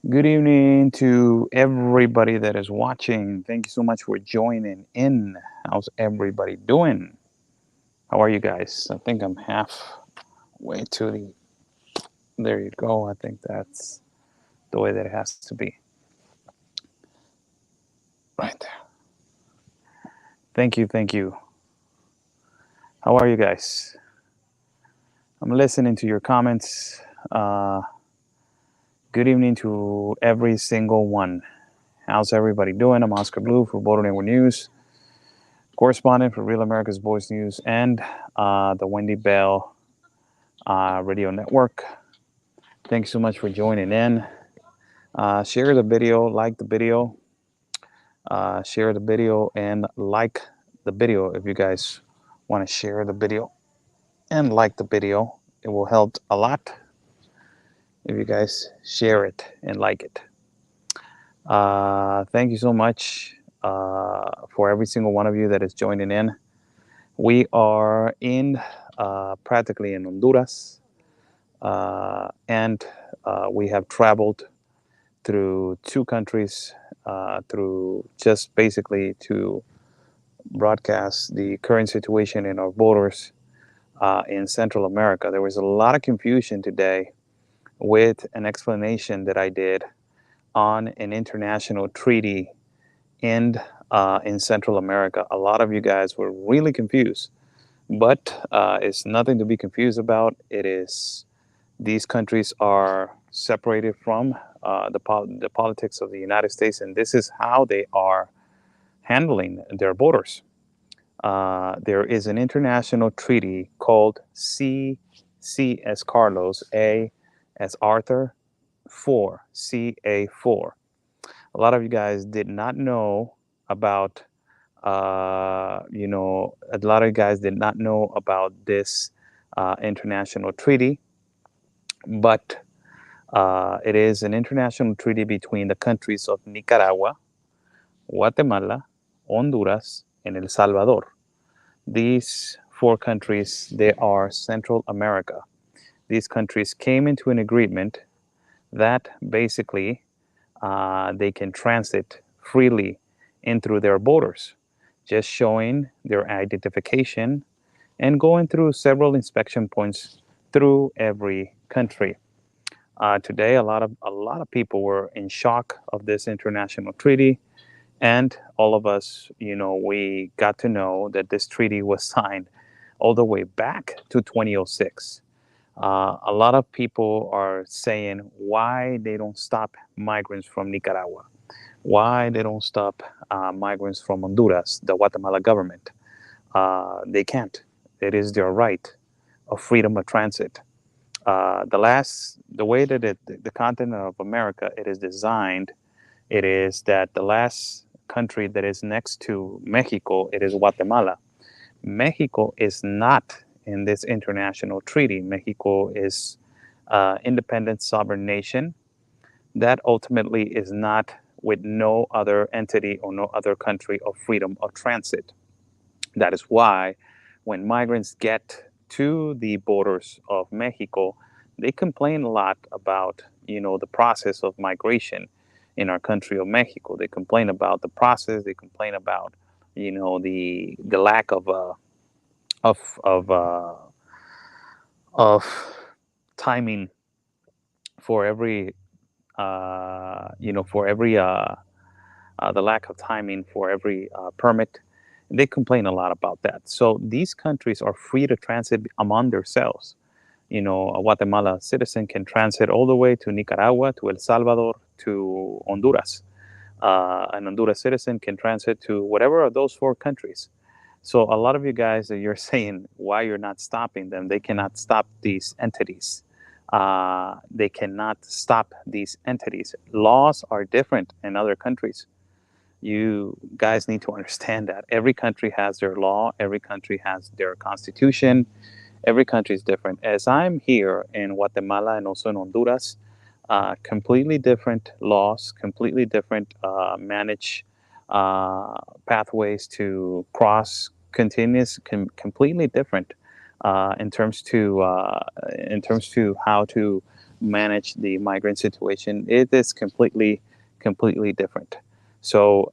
Good evening to everybody that is watching. Thank you so much for joining in. How's everybody doing? How are you guys? I think I'm halfway to the. There you go. I think that's the way that it has to be. Right there. Thank you. Thank you. How are you guys? I'm listening to your comments. Good evening to every single one. How's everybody doing? I'm Oscar Blue for Border Network News, correspondent for Real America's Voice News and the Wendy Bell Radio Network. Thanks so much for joining in. Share the video, like the video, share the video, and like the video if you guys want to share the video and like the video. It will help a lot if you guys share it and like it. Thank you so much for every single one of you that is joining in. We are in practically in Honduras, and we have traveled through two countries through just basically to broadcast the current situation in our borders in Central America. There was a lot of confusion today with an explanation that I did on an international treaty in Central America. A lot of you guys were really confused, but it's nothing to be confused about. It is these countries are separated from the politics of the United States, and this is how they are handling their borders. There is an international treaty called C as Carlos, A as Arthur, 4, CA4. A lot of you guys did not know about, a lot of you guys did not know about this international treaty, but it is an international treaty between the countries of Nicaragua, Guatemala, Honduras, and El Salvador. These four countries, they are Central America. These countries came into an agreement that basically they can transit freely in through their borders, just showing their identification and going through several inspection points through every country. Today, a lot of people were in shock of this international treaty, and all of us, we got to know that this treaty was signed all the way back to 2006. A lot of people are saying why they don't stop migrants from Nicaragua, why they don't stop migrants from Honduras, the Guatemala government. They can't. It is their right of freedom of transit. The way that the continent of America it is designed, it is that the last country that is next to Mexico, it is Guatemala. Mexico is not in this international treaty. Mexico is independent sovereign nation that ultimately is not with no other entity or no other country of freedom of transit. That is why when migrants get to the borders of Mexico, they complain a lot about, the process of migration in our country of Mexico. They complain about the process. They complain about, the lack of of uh, of timing for every for every the lack of timing for every permit. They complain a lot about that. So these countries are free to transit among themselves. A Guatemala citizen can transit all the way to Nicaragua, to El Salvador, to Honduras. An Honduras citizen can transit to whatever of those four countries. So a lot of you guys that you're saying why you're not stopping them, they cannot stop these entities. They cannot stop these entities. Laws are different in other countries. You guys need to understand that every country has their law, every country has their constitution, every country is different. As I'm here in Guatemala and also in Honduras, completely different laws, completely different manage pathways to cross continuous, completely different in terms to how to manage the migrant situation, it is completely different. So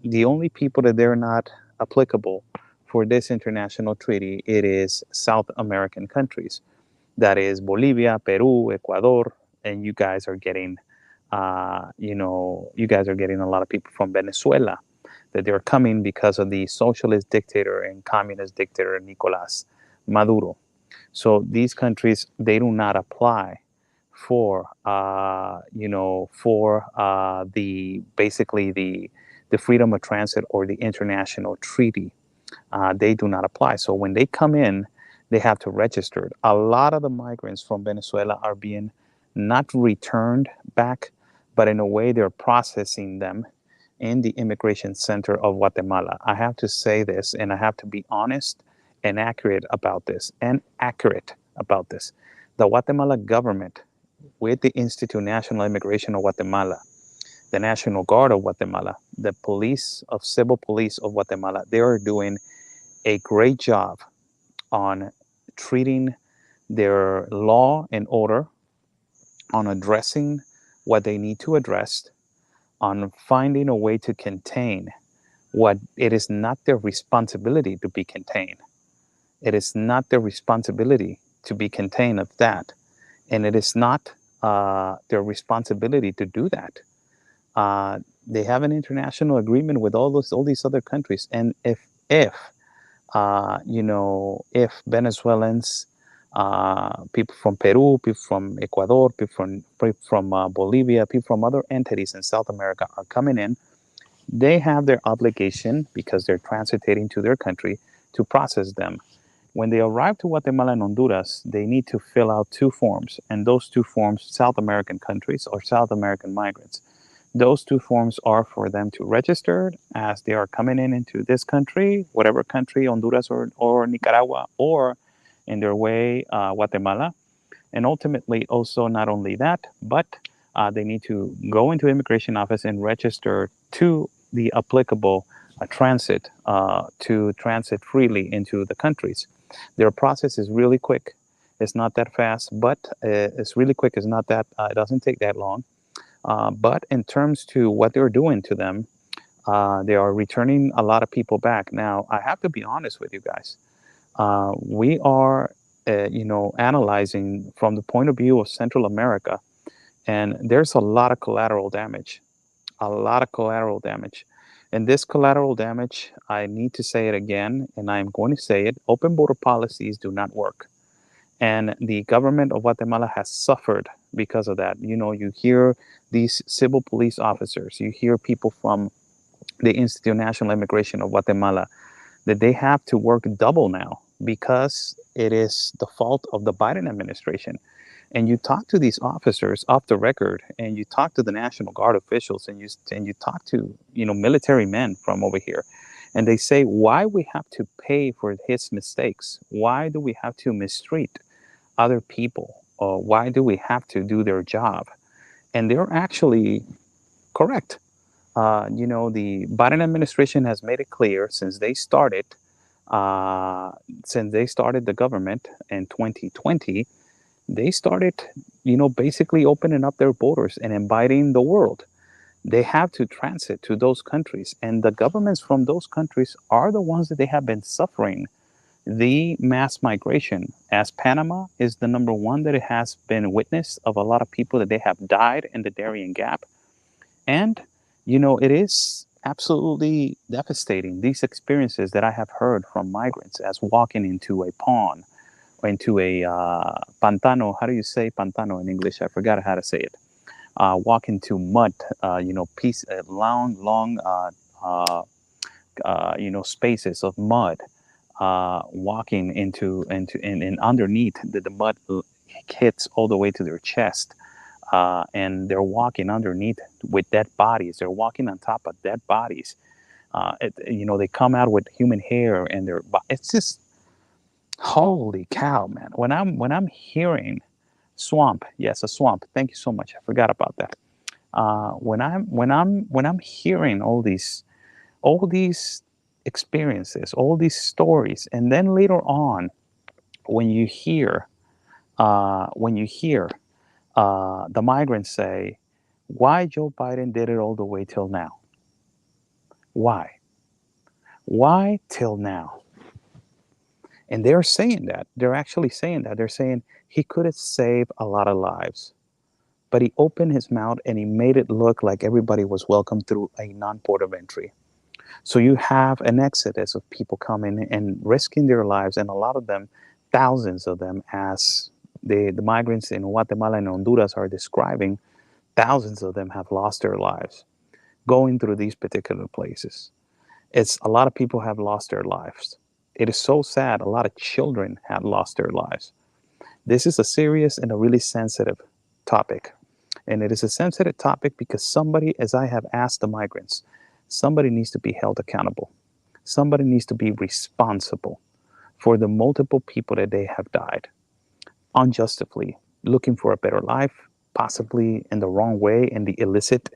the only people that they're not applicable for this international treaty, it is South American countries. That is Bolivia, Peru, Ecuador, and you guys are getting, you guys are getting a lot of people from Venezuela that they're coming because of the socialist dictator and communist dictator Nicolas Maduro. So these countries, they do not apply for, the basically the freedom of transit or the international treaty. They do not apply. So when they come in, they have to register. A lot of the migrants from Venezuela are being not returned back, but in a way they're processing them in the immigration center of Guatemala. I have to say this, and I have to be honest and accurate about this, The Guatemala government, with the Institute National Immigration of Guatemala, the National Guard of Guatemala, the police of civil police of Guatemala, they are doing a great job on treating their law and order, on addressing what they need to address, on finding a way to contain what it is not their responsibility to be contained. It is not their responsibility to be contained of that. And it is not their responsibility to do that. They have an international agreement with all these other countries. And if if Venezuelans, people from Peru, people from Ecuador, people from Bolivia, people from other entities in South America are coming in, they have their obligation, because they're transitating to their country, to process them. When they arrive to Guatemala and Honduras, they need to fill out 2 forms, and those 2 forms, South American countries or South American migrants, those 2 forms are for them to register as they are coming into this country, whatever country, Honduras or Nicaragua, or in their way, Guatemala. And ultimately, also not only that, but they need to go into immigration office and register to the applicable transit to transit freely into the countries. Their process is really quick. It's not that fast, but it's really quick. It's not that, it doesn't take that long. But in terms to what they're doing to them, they are returning a lot of people back. Now, I have to be honest with you guys. We are, analyzing from the point of view of Central America, and there's a lot of collateral damage, And this collateral damage, I need to say it again, and I'm going to say it, open border policies do not work. And the government of Guatemala has suffered because of that. You hear these civil police officers, you hear people from the Institute National Immigration of Guatemala, that they have to work double now because it is the fault of the Biden administration. And you talk to these officers off the record, and you talk to the National Guard officials, and you talk to military men from over here, and they say, why we have to pay for his mistakes? Why do we have to mistreat other people? Or why do we have to do their job? And they're actually correct. The Biden administration has made it clear since they started the government in 2020. They started, basically opening up their borders and inviting the world. They have to transit to those countries, and the governments from those countries are the ones that they have been suffering the mass migration, as Panama is the number one that it has been witness of a lot of people that they have died in the Darien Gap. And, it is absolutely devastating, these experiences that I have heard from migrants as walking into a pond, or into a pantano. How do you say pantano in English? I forgot how to say it. Walk into mud, long, spaces of mud. Walking into and underneath the mud hits all the way to their chest, and they're walking underneath with dead bodies. They're walking on top of dead bodies. They come out with human hair, and it's just holy cow, man. When I'm hearing swamp, yes, a swamp. Thank you so much. I forgot about that. When I'm hearing all these experiences, all these stories, and then later on, when you hear the migrants say, why Joe Biden did it all the way till now? Why? Why till now? And they're saying that. They're actually saying that. They're saying he could have saved a lot of lives, but he opened his mouth and he made it look like everybody was welcome through a non-port of entry. So you have an exodus of people coming and risking their lives, and a lot of them, thousands of them, as the migrants in Guatemala and Honduras are describing, thousands of them have lost their lives going through these particular places. It's a lot of people have lost their lives. It is so sad. A lot of children have lost their lives. This is a serious and a really sensitive topic. And it is a sensitive topic because somebody, as I have asked the migrants, somebody needs to be held accountable. Somebody needs to be responsible for the multiple people that they have died unjustly, looking for a better life, possibly in the wrong way, in the illicit,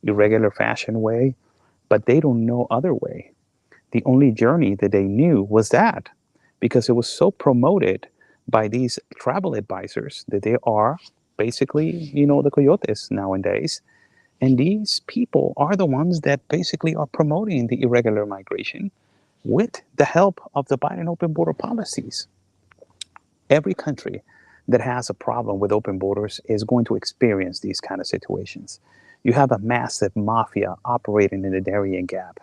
irregular fashion way, but they don't know other way. The only journey that they knew was that, because it was so promoted by these travel advisors that they are basically, the coyotes nowadays. And these people are the ones that basically are promoting the irregular migration with the help of the Biden open border policies. Every country that has a problem with open borders is going to experience these kind of situations. You have a massive mafia operating in the Darien Gap.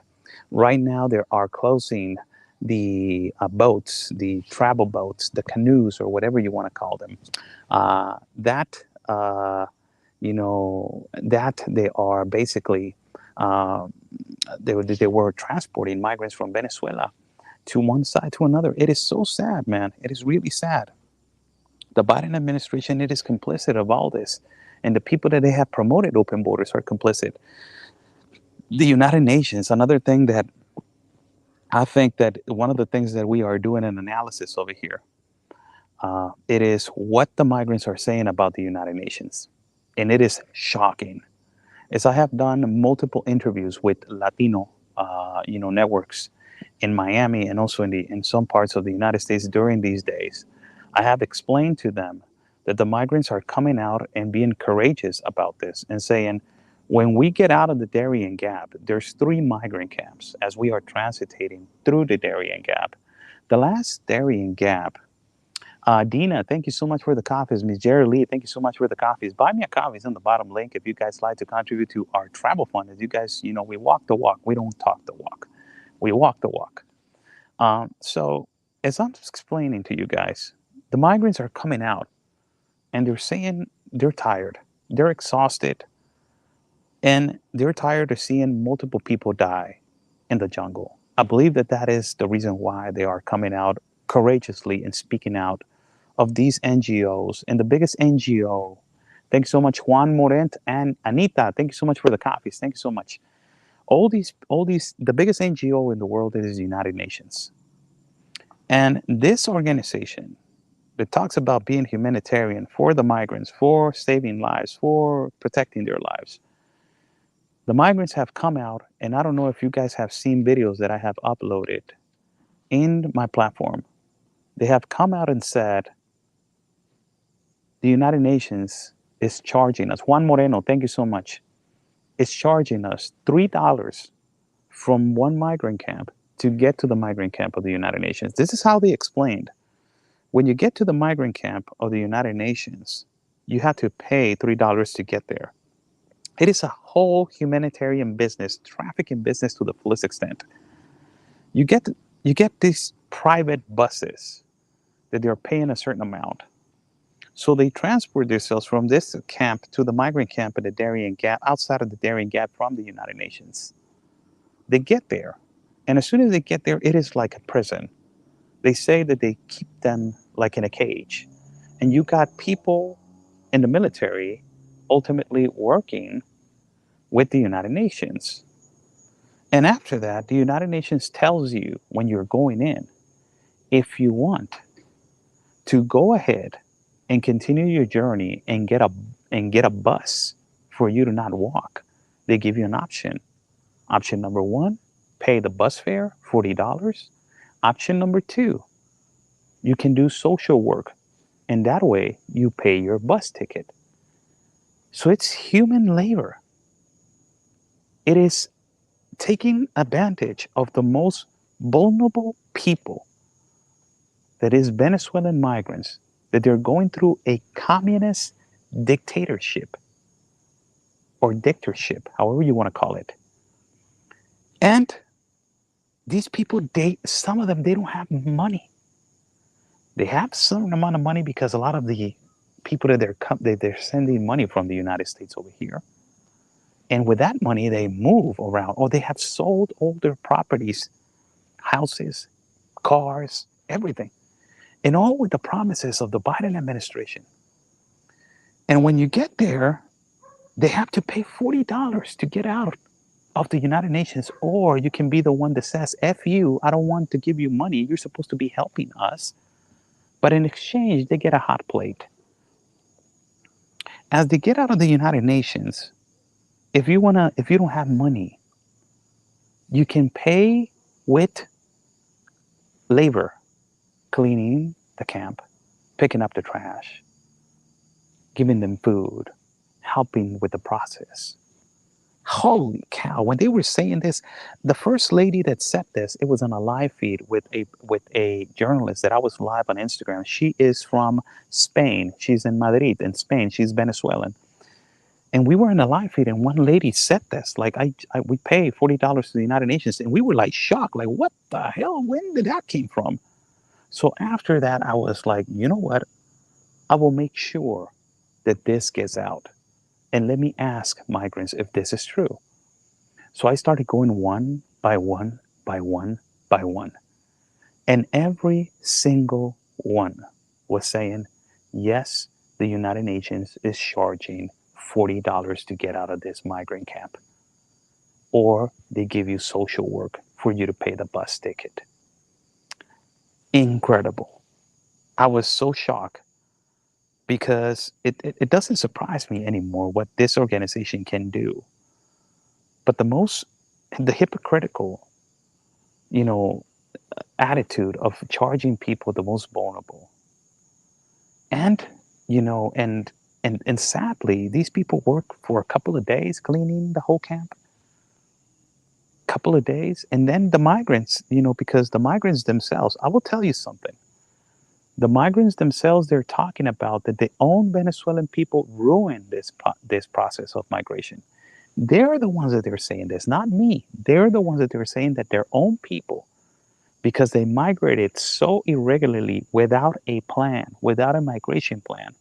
Right now, they are closing the boats, the travel boats, the canoes, or whatever you want to call them. That they are basically, they were transporting migrants from Venezuela to one side to another. It is so sad, man. It is really sad. The Biden administration, it is complicit of all this. And the people that they have promoted open borders are complicit. The United Nations, another thing that I think that one of the things that we are doing an analysis over here, it is what the migrants are saying about the United Nations. And it is shocking. As I have done multiple interviews with Latino, networks in Miami and also in some parts of the United States during these days, I have explained to them that the migrants are coming out and being courageous about this and saying, when we get out of the Darien Gap, there's 3 migrant camps as we are transiting through the Darien Gap. The last Darien Gap, Dina, thank you so much for the coffees. Ms. Jerry Lee, thank you so much for the coffees. Buy me a coffee. It's on the bottom link if you guys like to contribute to our travel fund. As you guys, we walk the walk. We don't talk the walk. We walk the walk. So as I'm explaining to you guys, the migrants are coming out and they're saying they're tired. They're exhausted. And they're tired of seeing multiple people die in the jungle. I believe that that is the reason why they are coming out courageously and speaking out of these NGOs. And the biggest NGO, thank you so much, Juan Morent and Anita. Thank you so much for the coffees. Thank you so much. The biggest NGO in the world is the United Nations. And this organization that talks about being humanitarian for the migrants, for saving lives, for protecting their lives, the migrants have come out, and I don't know if you guys have seen videos that I have uploaded in my platform. They have come out and said the United Nations is charging us. Juan Moreno, thank you so much. It's charging us $3 from one migrant camp to get to the migrant camp of the United Nations. This is how they explained. When you get to the migrant camp of the United Nations, you have to pay $3 to get there. It is a whole humanitarian business, trafficking business to the fullest extent. You get these private buses that they're paying a certain amount. So they transport themselves from this camp to the migrant camp in the Darien Gap, outside of the Darien Gap from the United Nations. They get there. And as soon as they get there, it is like a prison. They say that they keep them like in a cage. And you got people in the military ultimately working with the United Nations. And after that, the United Nations tells you when you're going in, if you want to go ahead and continue your journey and get a bus for you to not walk, they give you an option. Option number 1, pay the bus fare, $40. Option number 2, you can do social work, and that way you pay your bus ticket. So it's human labor. It is taking advantage of the most vulnerable people, that is Venezuelan migrants, that they're going through a communist dictatorship or dictatorship, however you want to call it. And these people, some of them, they don't have money. They have some amount of money because a lot of the people that they're sending money from the United States over here. And with that money, they move around, or they have sold all their properties, houses, cars, everything, and all with the promises of the Biden administration. And when you get there, they have to pay $40 to get out of the United Nations, or you can be the one that says, F you, I don't want to give you money. You're supposed to be helping us. But in exchange, they get a hot plate. As they get out of the United Nations, if you don't have money, you can pay with labor, cleaning the camp, picking up the trash, giving them food, helping with the process. Holy cow, when they were saying this, the first lady that said this, it was on a live feed with a journalist that I was live on Instagram. She is from Spain. She's in Madrid in Spain. She's Venezuelan. And we were in a live feed, and one lady said this, like, we pay $40 to the United Nations, and we were like shocked, like, what the hell? When did that came from? So after that, I was like, you know what? I will make sure that this gets out. And let me ask migrants if this is true. So I started going one by one by one by one. And every single one was saying, yes, the United Nations is charging $40 to get out of this migrant camp. Or they give you social work for you to pay the bus ticket. Incredible. I was so shocked because it doesn't surprise me anymore what this organization can do. But the hypocritical, you know, attitude of charging people the most vulnerable. And, and sadly, these people work for a couple of days cleaning the whole camp, couple of days. And then the migrants, because the migrants themselves, I will tell you something. The migrants themselves, they're talking about that their own Venezuelan people ruined this process of migration. They're the ones that they're saying this, not me. They're the ones that they're saying that their own people, because they migrated so irregularly without a plan, without a migration plan.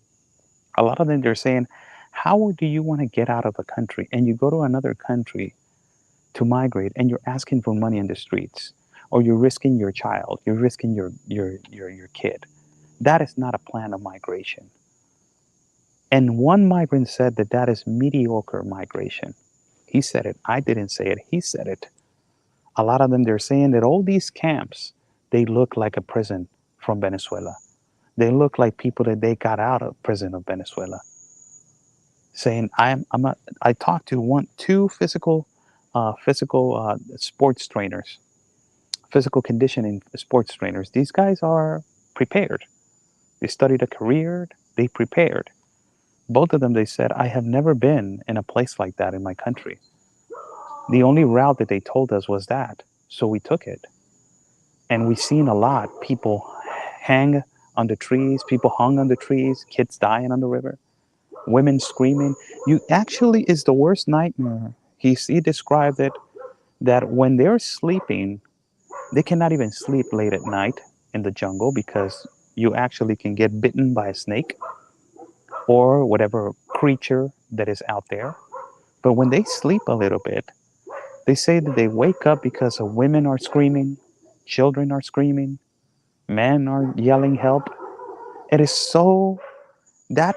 A lot of them, they're saying, how do you want to get out of a country? And you go to another country to migrate and you're asking for money in the streets, or you're risking your child, you're risking your kid. That is not a plan of migration. And one migrant said that is mediocre migration. He said it. I didn't say it. He said it. A lot of them, they're saying that all these camps, they look like a prison from Venezuela. They look like people that they got out of prison of Venezuela. Saying, I talked to two physical sports trainers, physical conditioning sports trainers. These guys are prepared. They studied a career. They prepared. Both of them, they said, I have never been in a place like that in my country. The only route that they told us was that. So we took it. And we've seen a lot. People hang on the trees. People hung on the trees. Kids dying on the river. Women screaming. You actually is the worst nightmare. He described it that when they're sleeping, they cannot even sleep late at night in the jungle because you actually can get bitten by a snake or whatever creature that is out there. But when they sleep a little bit, they say that they wake up because of women are screaming, children are screaming, men are yelling help. It is so, that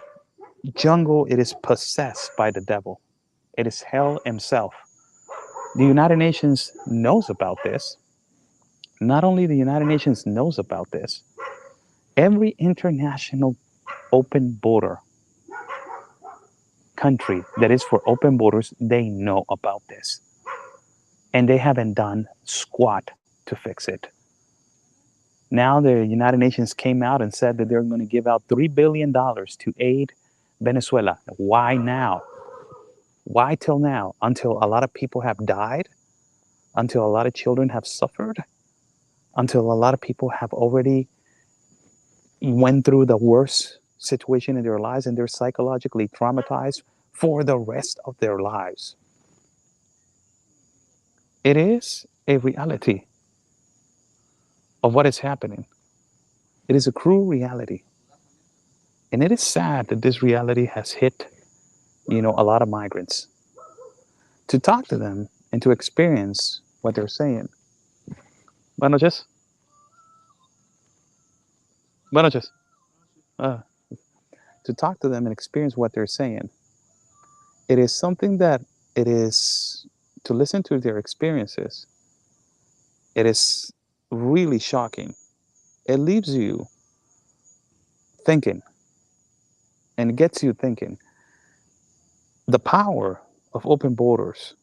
jungle, it is possessed by the devil. It is hell himself. The United Nations knows about this. Not only the United Nations knows about this, every international open border country that is for open borders, they know about this. And they haven't done squat to fix it. Now the United Nations came out and said that they're going to give out $3 billion to aid Venezuela. Why now? Why till now? Until a lot of people have died? Until a lot of children have suffered? Until a lot of people have already went through the worst situation in their lives and they're psychologically traumatized for the rest of their lives. It is a reality of what is happening. It is a cruel reality. And it is sad that this reality has hit, a lot of migrants. To talk to them and to experience what they're saying. Buenas noches. Buenas noches. To talk to them and experience what they're saying. It is something that it is, to listen to their experiences, it is really shocking. It leaves you thinking and gets you thinking. The power of open borders,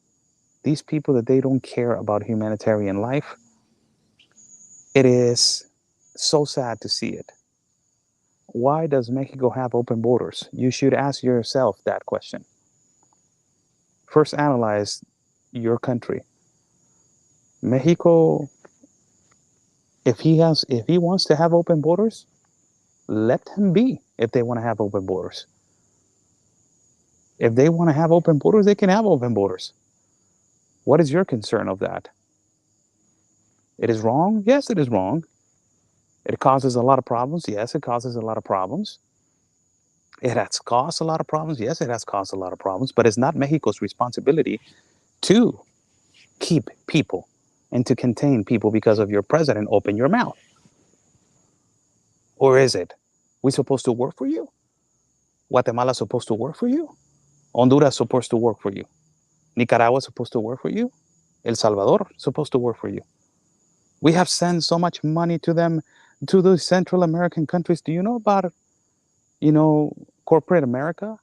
these people that they don't care about humanitarian life, it is so sad to see it. Why does Mexico have open borders? You should ask yourself that question. First, analyze your country. Mexico, if he wants to have open borders, let him be. If they want to have open borders, if they want to have open borders, they can have open borders. What is your concern of that? It is wrong? Yes, it is wrong. It causes a lot of problems. Yes, it causes a lot of problems. It has caused a lot of problems. Yes, it has caused a lot of problems. But it's not Mexico's responsibility to keep people and to contain people because of your president open your mouth. Or is it? We supposed to work for you? Guatemala supposed to work for you? Honduras supposed to work for you? Nicaragua supposed to work for you? El Salvador supposed to work for you? We have sent so much money to them, to those Central American countries. Do you know about, corporate America?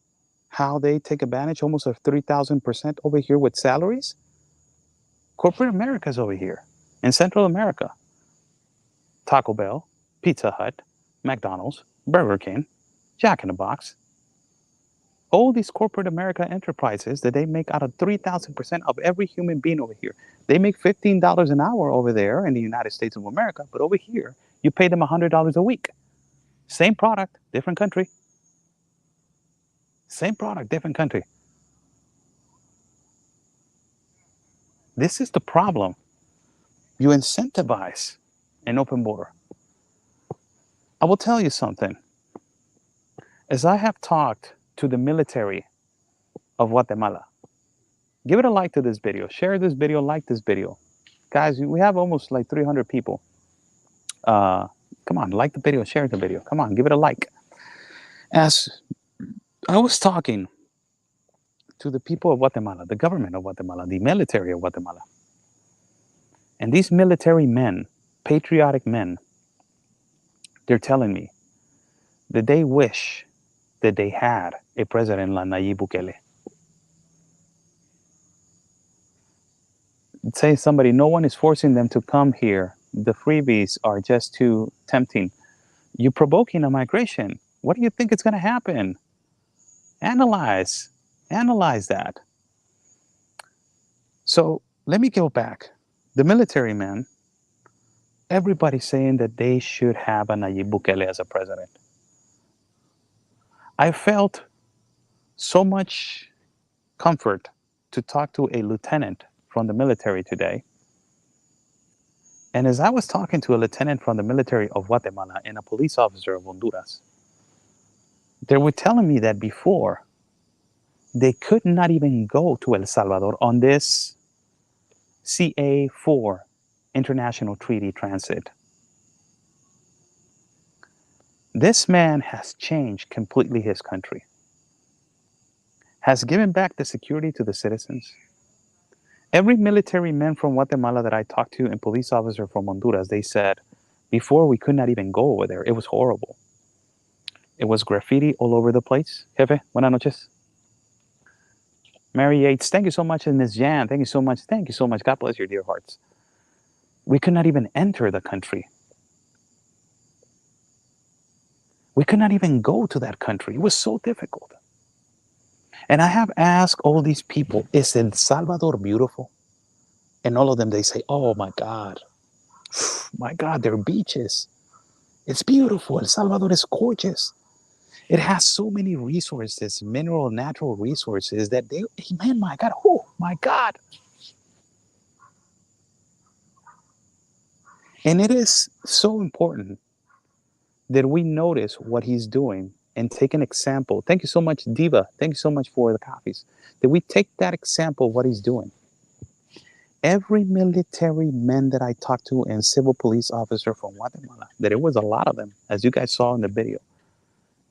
How they take advantage almost of 3,000% over here with salaries? Corporate America is over here in Central America. Taco Bell, Pizza Hut, McDonald's, Burger King, Jack in the Box. All these corporate America enterprises that they make out of 3,000% of every human being over here. They make $15 an hour over there in the United States of America, but over here, you pay them $100 a week. Same product, different country. Same product, different country. This is the problem. You incentivize an open border. I will tell you something. As I have talked to the military of Guatemala, give it a like to this video. Share this video, like this video. Guys, we have almost like 300 people. Come on, like the video, share the video. Come on, give it a like. As I was talking to the people of Guatemala, the government of Guatemala, the military of Guatemala, and these military men, patriotic men, they're telling me that they wish that they had a president like Nayib Bukele. Say somebody, no one is forcing them to come here. The freebies are just too tempting. You're provoking a migration. What do you think is going to happen? Analyze that. So let me go back. The military men, everybody's saying that they should have a Nayib Bukele as a president. I felt so much comfort to talk to a lieutenant from the military today. And as I was talking to a lieutenant from the military of Guatemala and a police officer of Honduras, they were telling me that before, they could not even go to El Salvador on this CA-4 international treaty transit. This man has changed completely his country, has given back the security to the citizens. Every military man from Guatemala that I talked to and police officer from Honduras, they said, before we could not even go over there. It was horrible. It was graffiti all over the place. Jefe, buenas noches. Mary Yates, thank you so much. And Ms. Jan, thank you so much. Thank you so much. God bless your dear hearts. We could not even enter the country. We could not even go to that country. It was so difficult. And I have asked all these people, is El Salvador beautiful? And all of them, they say, oh my God, their beaches. It's beautiful. El Salvador is gorgeous. It has so many resources, mineral, natural resources that they, man, my God, oh my God. And it is so important that we notice what he's doing and take an example. Thank you so much, Diva. Thank you so much for the copies. That we take that example of what he's doing. Every military man that I talked to and civil police officer from Guatemala, that it was a lot of them, as you guys saw in the video.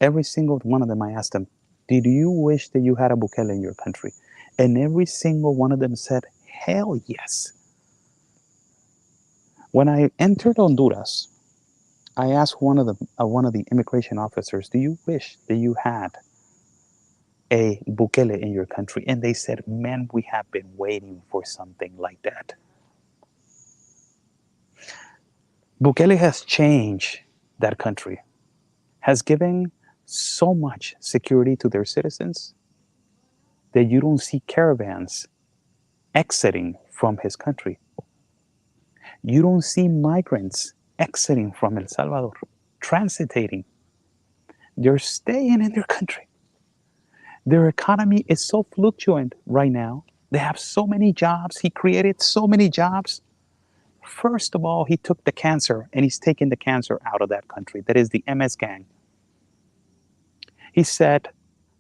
Every single one of them, I asked them, did you wish that you had a Bukele in your country? And every single one of them said, hell yes. When I entered Honduras, I asked one of the immigration officers, do you wish that you had a Bukele in your country? And they said, man, we have been waiting for something like that. Bukele has changed that country, has given so much security to their citizens that you don't see caravans exiting from his country. You don't see migrants exiting from El Salvador, transitating. They're staying in their country. Their economy is so fluctuant right now. They have so many jobs. He created so many jobs. First of all, he took the cancer and he's taken the cancer out of that country. That is the MS gang. He said,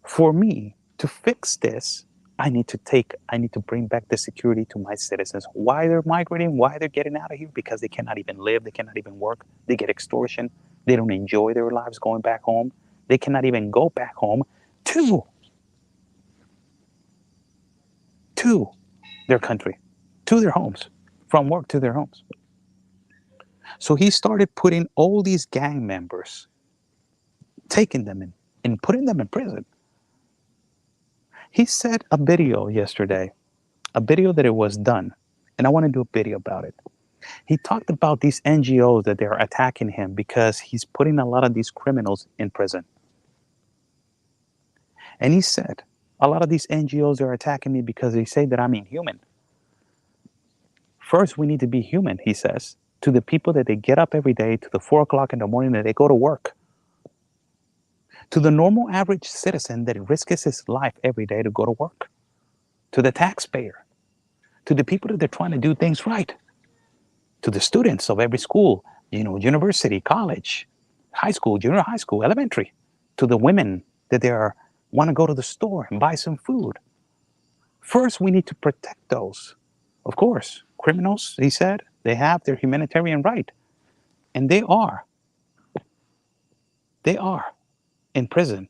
for me to fix this, I need to bring back the security to my citizens. Why they're migrating, why they're getting out of here? Because they cannot even live, they cannot even work, they get extortion, they don't enjoy their lives going back home. They cannot even go back home to their country, to their homes, from work to their homes. So he started putting all these gang members, taking them in and putting them in prison. He said a video yesterday, a video that it was done, and I want to do a video about it. He talked about these NGOs that they're attacking him because he's putting a lot of these criminals in prison. And he said, a lot of these NGOs are attacking me because they say that I'm inhuman. First, we need to be human, he says, to the people that they get up every day to the 4 o'clock in the morning that they go to work. To the normal average citizen that risks his life every day to go to work. To the taxpayer. To the people that they're trying to do things right. To the students of every school, university, college, high school, junior high school, elementary. To the women that want to go to the store and buy some food. First, we need to protect those. Of course, criminals, he said, they have their humanitarian right. And they are in prison,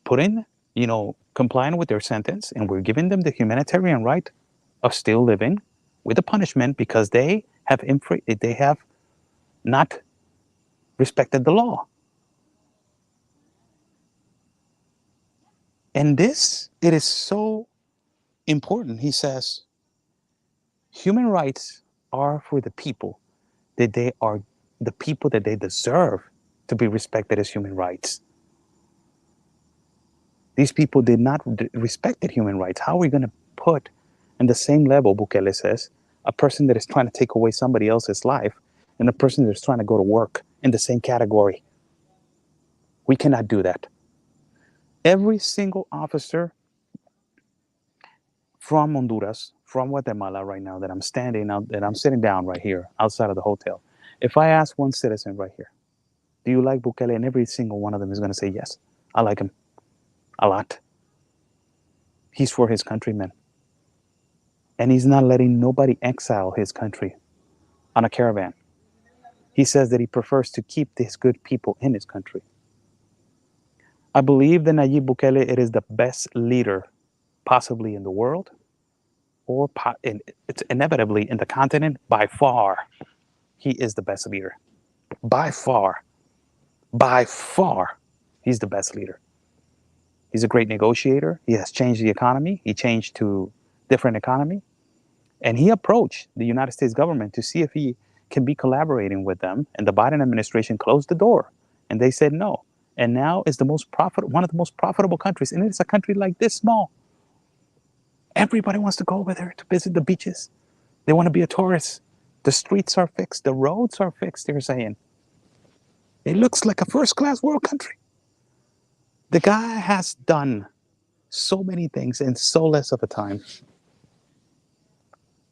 complying with their sentence, and we're giving them the humanitarian right of still living with the punishment because they have not respected the law. And it is so important. He says, human rights are for the people, that they are the people that they deserve to be respected as human rights. These people did not respect human rights. How are we going to put in the same level, Bukele says, a person that is trying to take away somebody else's life and a person that is trying to go to work in the same category? We cannot do that. Every single officer from Honduras, from Guatemala right now that I'm sitting down right here outside of the hotel, if I ask one citizen right here, do you like Bukele? And every single one of them is going to say, yes, I like him a lot. He's for his countrymen. And he's not letting nobody exile his country on a caravan. He says that he prefers to keep these good people in his country. I believe that Nayib Bukele, it is the best leader possibly in the world, or it's inevitably in the continent. By far, he is the best leader. By far, he's the best leader. He's a great negotiator. He has changed the economy. He changed to different economy. And he approached the United States government to see if he can be collaborating with them. And the Biden administration closed the door. And they said no. And now is one of the most profitable countries. And it's a country like this small. Everybody wants to go over there to visit the beaches. They want to be a tourist. The streets are fixed. The roads are fixed, they're saying. It looks like a first-class world country. The guy has done so many things in so less of a time.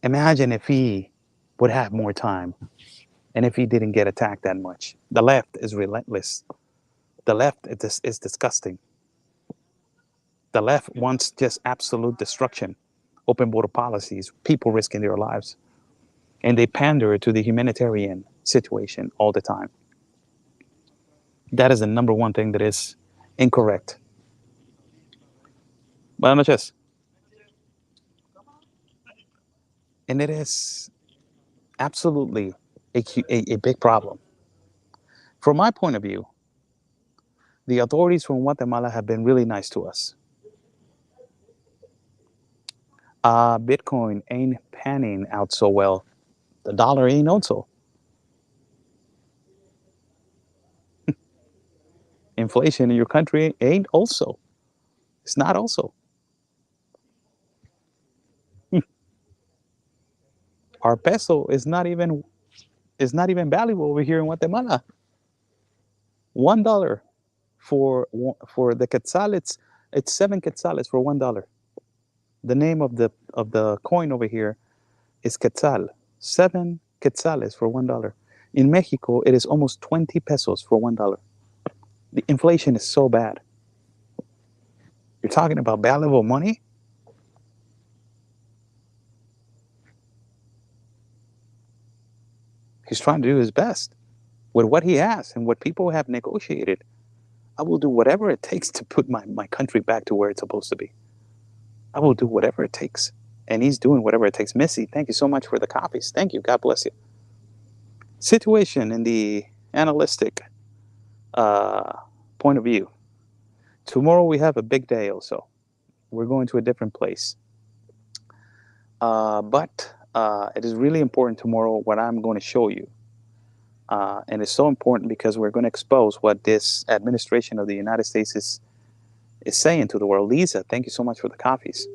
Imagine if he would have more time and if he didn't get attacked that much. The left is relentless. The left is disgusting. The left wants just absolute destruction, open border policies, people risking their lives. And they pander to the humanitarian situation all the time. That is the number one thing that is incorrect. Buenas noches. And it is absolutely a big problem. From my point of view, the authorities from Guatemala have been really nice to us. Bitcoin ain't panning out so well. The dollar ain't also. Inflation in your country ain't also. It's not also. Our peso is not even valuable over here in Guatemala. $1 for the quetzal, it's 7 quetzales for $1. The name of the coin over here is quetzal. 7 quetzales for $1. In Mexico, it is almost 20 pesos for $1. The inflation is so bad. You're talking about valuable money? He's trying to do his best with what he has and what people have negotiated. I will do whatever it takes to put my country back to where it's supposed to be. I will do whatever it takes. And he's doing whatever it takes. Missy, thank you so much for the copies. Thank you. God bless you. Situation in the analytic point of view. Tomorrow we have a big day also. We're going to a different place. But it is really important tomorrow what I'm going to show you. And it's so important because we're going to expose what this administration of the United States is saying to the world. Lisa, thank you so much for the coffees.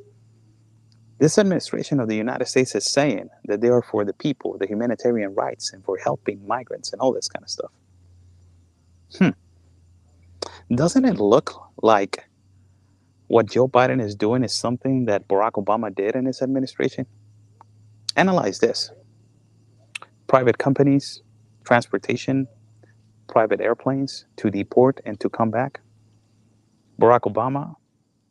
This administration of the United States is saying that they are for the people, the humanitarian rights, and for helping migrants and all this kind of stuff. Doesn't it look like what Joe Biden is doing is something that Barack Obama did in his administration? Analyze this. Private companies, transportation, private airplanes to deport and to come back. Barack Obama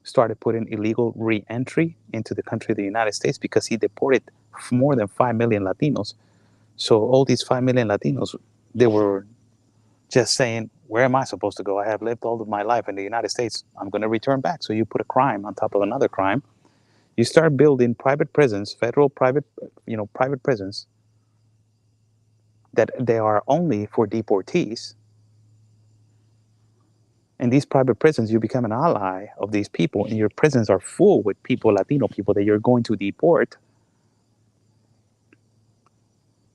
started putting illegal re-entry into the country of the United States because he deported more than 5 million Latinos. So all these 5 million Latinos, they were just saying, where am I supposed to go? I have lived all of my life in the United States. I'm going to return back. So you put a crime on top of another crime. You start building private prisons, federal private prisons that they are only for deportees. In these private prisons, you become an ally of these people, and your prisons are full with people, Latino people, that you're going to deport.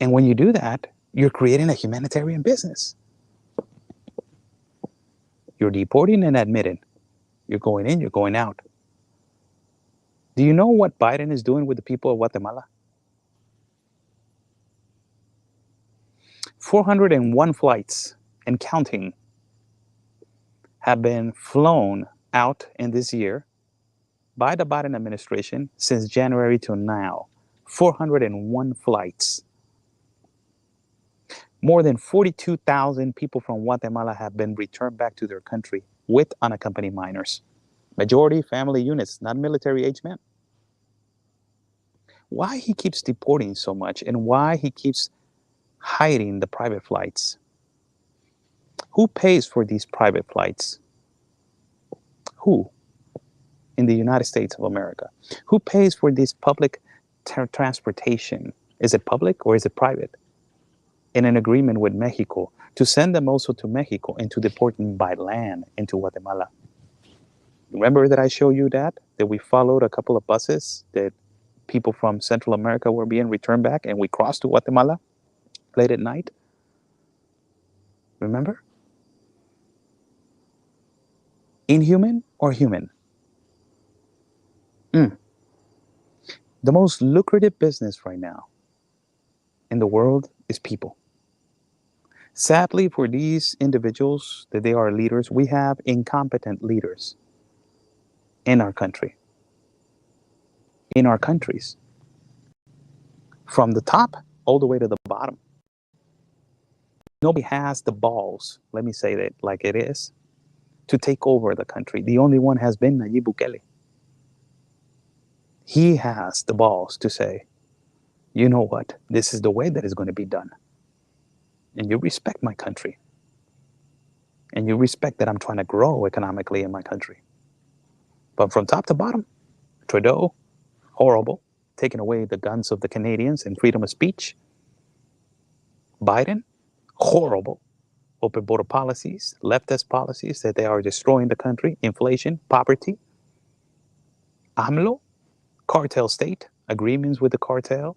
And when you do that, you're creating a humanitarian business. You're deporting and admitting. You're going in, you're going out. Do you know what Biden is doing with the people of Guatemala? 401 flights and counting have been flown out in this year by the Biden administration since January to now. 401 flights. More than 42,000 people from Guatemala have been returned back to their country with unaccompanied minors. Majority family units, not military age men. Why he keeps deporting so much and why he keeps hiding the private flights? Who pays for these private flights? Who? In the United States of America. Who pays for this public transportation? Is it public or is it private? In an agreement with Mexico to send them also to Mexico and to deport them by land into Guatemala. Remember that I showed you that we followed a couple of buses that people from Central America were being returned back and we crossed to Guatemala late at night? Remember? Inhuman or human? The most lucrative business right now in the world is people. Sadly, for these individuals that they are leaders, we have incompetent leaders in our country, in our countries, from the top all the way to the bottom. Nobody has the balls, let me say that like it is, to take over the country. The only one has been Nayib Bukele. He has the balls to say, you know what, this is the way that is going to be done. And you respect my country. And you respect that I'm trying to grow economically in my country. But from top to bottom, Trudeau, horrible, taking away the guns of the Canadians and freedom of speech. Biden, horrible, open border policies, leftist policies that they are destroying the country, inflation, poverty. AMLO, cartel state, agreements with the cartel,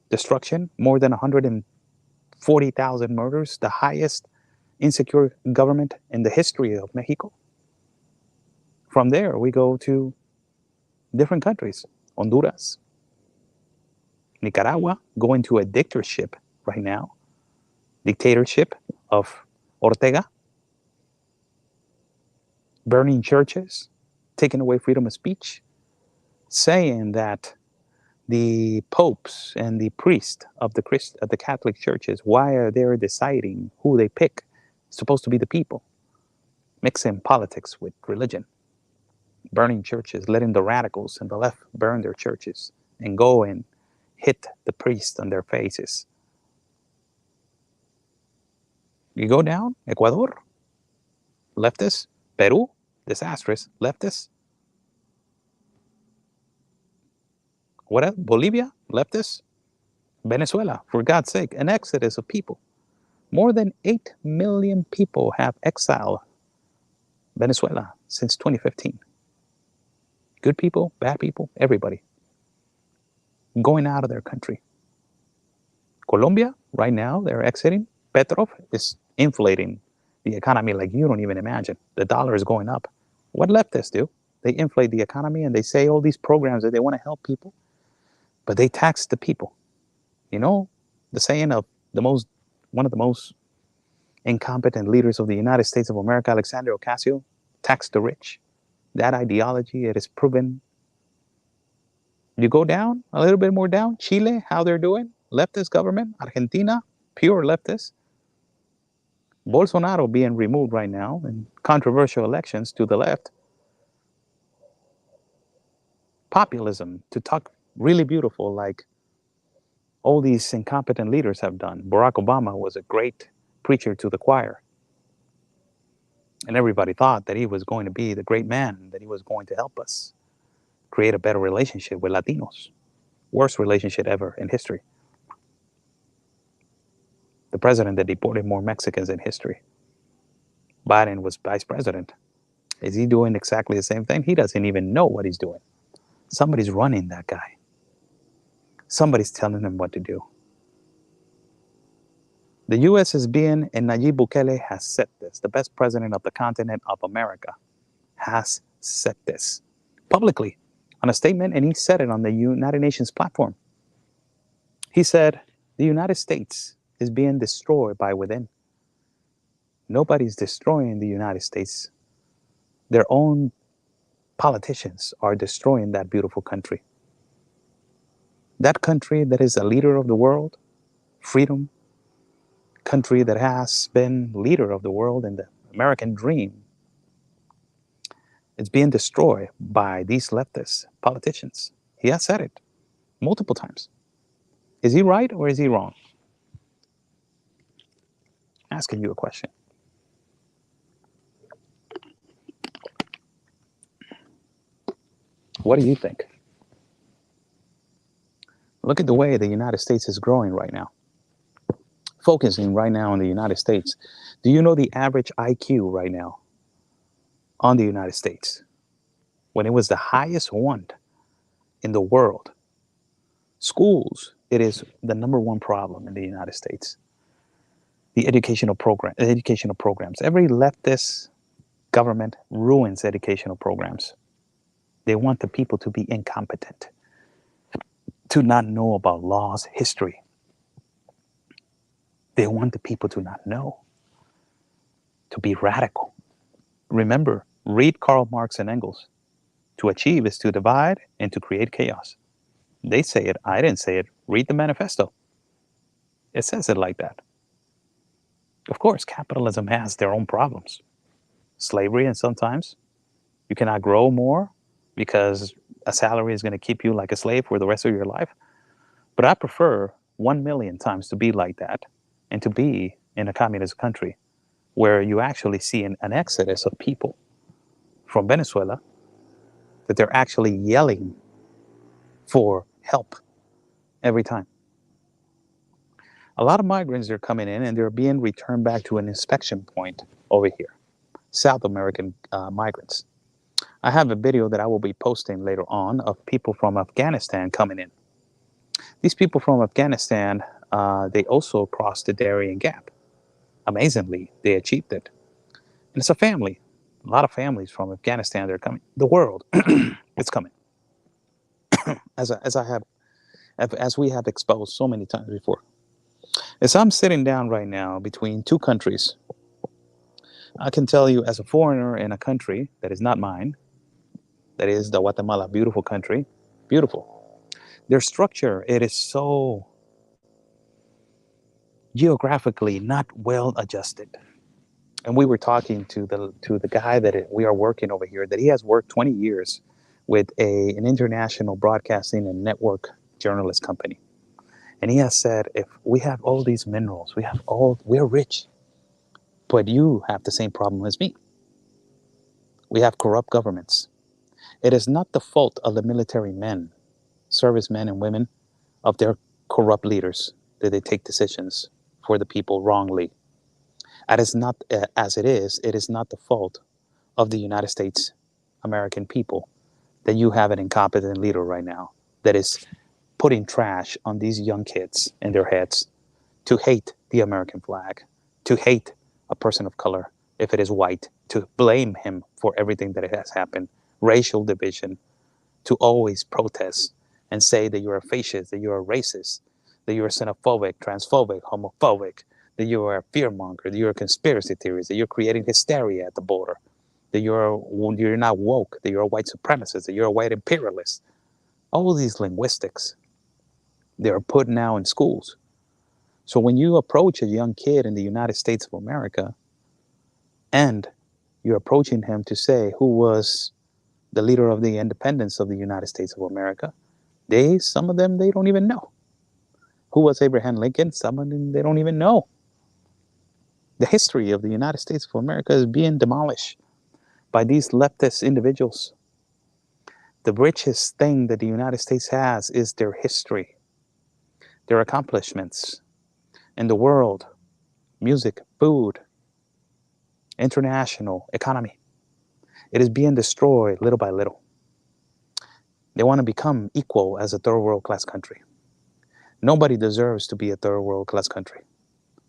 destruction, more than 140,000 murders, the highest insecure government in the history of Mexico. From there, we go to different countries, Honduras, Nicaragua, going to a dictatorship right now, dictatorship of Ortega, burning churches, taking away freedom of speech, saying that the popes and the priests of the Catholic churches, why are they deciding who they pick? It's supposed to be the people. Mixing politics with religion, burning churches, letting the radicals and the left burn their churches and go and hit the priests on their faces. You go down, Ecuador, leftists, Peru, disastrous, leftists. What else? Bolivia, leftists. Venezuela, for God's sake, an exodus of people. More than 8 million people have exiled Venezuela since 2015. Good people, bad people, everybody going out of their country. Colombia, right now, they're exiting. Petro is inflating the economy like you don't even imagine. The dollar is going up. What leftists do? They inflate the economy and they say all these programs that they want to help people, but they tax the people. You know, the saying of one of the most incompetent leaders of the United States of America, Alexander Ocasio, tax the rich. That ideology, it is proven. You go down, a little bit more down, Chile, how they're doing, leftist government, Argentina, pure leftist. Bolsonaro being removed right now in controversial elections to the left. Populism, to talk really beautiful like all these incompetent leaders have done. Barack Obama was a great preacher to the choir. And everybody thought that he was going to be the great man, that he was going to help us create a better relationship with Latinos. Worst relationship ever in history. The president that deported more Mexicans in history. Biden was vice president. Is he doing exactly the same thing? He doesn't even know what he's doing. Somebody's running that guy. Somebody's telling him what to do. The U.S. has been, and Nayib Bukele has said this, the best president of the continent of America has said this publicly on a statement, and he said it on the United Nations platform. He said, the United States is being destroyed by within. Nobody's destroying the United States. Their own politicians are destroying that beautiful country. That country that is a leader of the world, freedom, country that has been leader of the world in the American dream, it's being destroyed by these leftist politicians. He has said it multiple times. Is he right or is he wrong? Asking you a question. What do you think? Look at the way the United States is growing right now. Focusing right now on the United States. Do you know the average IQ right now on the United States? When it was the highest one in the world. Schools, it is the number one problem in the United States. The educational programs. Every leftist Government ruins educational programs. They want the people to be incompetent, to not know about laws, history. They want the people to not know, to be radical. Remember, read Karl Marx and Engels. To achieve is to divide and to create chaos. They say it. I didn't say it. Read the manifesto. It says it like that. Of course, capitalism has their own problems. Slavery, and sometimes you cannot grow more because a salary is going to keep you like a slave for the rest of your life. But I prefer 1,000,000 times to be like that and to be in a communist country where you actually see an exodus of people from Venezuela, that they're actually yelling for help every time. A lot of migrants are coming in and they're being returned back to an inspection point over here. South American migrants. I have a video that I will be posting later on of people from Afghanistan coming in. These people from Afghanistan, they also crossed the Darien Gap. Amazingly, they achieved it. And it's a family. A lot of families from Afghanistan, they're coming. The world, it's coming. As we have exposed so many times before. As I'm sitting down right now between two countries, I can tell you as a foreigner in a country that is not mine, that is the Guatemala, beautiful country, beautiful. Their structure, it is so geographically not well adjusted. And we were talking to the guy that we are working over here, that he has worked 20 years with an international broadcasting and network journalist company. And he has said, if we have all these minerals, we're rich, but you have the same problem as me. We have corrupt governments. It is not the fault of the military men, servicemen and women, of their corrupt leaders that they take decisions for the people wrongly. It is not, it is not the fault of the United States American people that you have an incompetent leader right now that is putting trash on these young kids in their heads to hate the American flag, to hate a person of color if it is white, to blame him for everything that has happened, racial division, to always protest and say that you're a fascist, that you're a racist, that you're xenophobic, transphobic, homophobic, that you are a fearmonger, that you're a conspiracy theorist, that you're creating hysteria at the border, that you're not woke, that you're a white supremacist, that you're a white imperialist. All these linguistics, they're put now in schools. So when you approach a young kid in the United States of America and you're approaching him to say who was the leader of the independence of the United States of America, some of them, they don't even know. Who was Abraham Lincoln? Some of them, they don't even know. The history of the United States of America is being demolished by these leftist individuals. The richest thing that the United States has is their history, their accomplishments in the world, music, food, international economy. It is being destroyed little by little. They want to become equal as a third world class country. Nobody deserves to be a third world class country.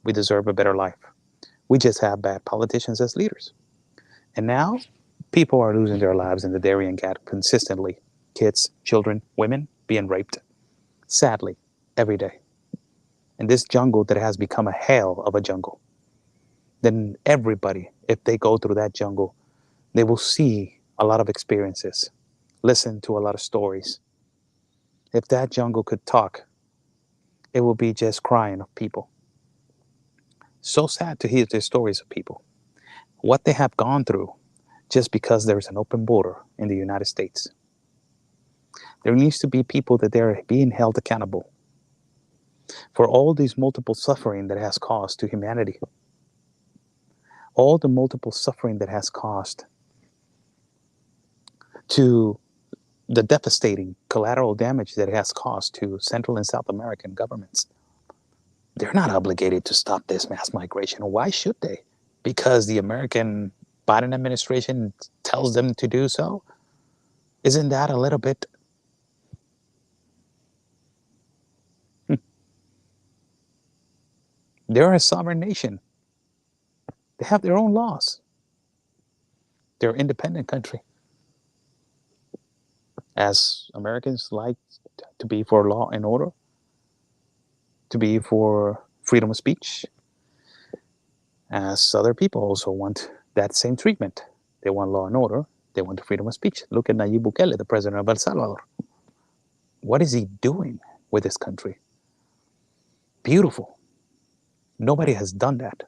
We deserve a better life. We just have bad politicians as leaders. And now people are losing their lives in the Darien Gap consistently. Kids, children, women being raped. Sadly, every day. In this jungle that has become a hell of a jungle. Then everybody, if they go through that jungle, they will see a lot of experiences, listen to a lot of stories. If that jungle could talk, it will be just crying of people. So sad to hear the stories of people, what they have gone through just because there's an open border in the United States. There needs to be people that they're being held accountable for all these multiple suffering that has caused to humanity, all the multiple suffering that has caused to the devastating collateral damage that it has caused to Central and South American governments. They're not obligated to stop this mass migration. Why should they? Because the American Biden administration tells them to do so? Isn't that a little bit? They're a sovereign nation. They have their own laws. They're an independent country. As Americans like to be for law and order, to be for freedom of speech, as other people also want that same treatment. They want law and order. They want the freedom of speech. Look at Nayib Bukele, the president of El Salvador. What is he doing with this country? Beautiful. Nobody has done that.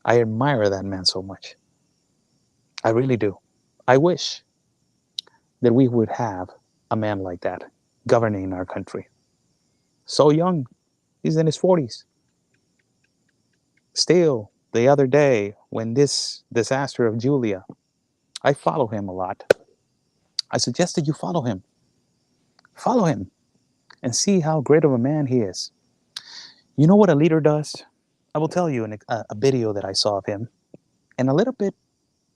I admire that man so much. I really do. I wish that we would have a man like that governing our country. So young. He's in his 40s. Still, the other day, when this disaster of Julia, I follow him a lot. I suggest that you follow him. Follow him and see how great of a man he is. You know what a leader does? I will tell you in a video that I saw of him, and a little bit,